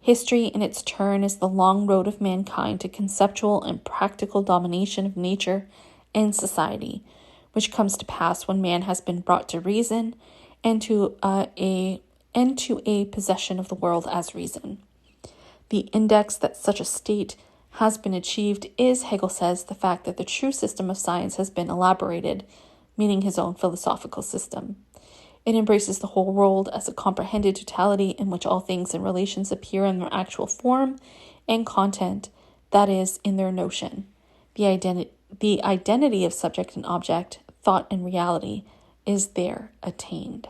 History, in its turn, is the long road of mankind to conceptual and practical domination of nature and society, which comes to pass when man has been brought to reason and to a and to a possession of the world as reason. The index that such a state has been achieved is, Hegel says, the fact that the true system of science has been elaborated, meaning his own philosophical system. It embraces the whole world as a comprehended totality in which all things and relations appear in their actual form and content, that is, in their notion. The identity of subject and object, thought and reality, is there attained.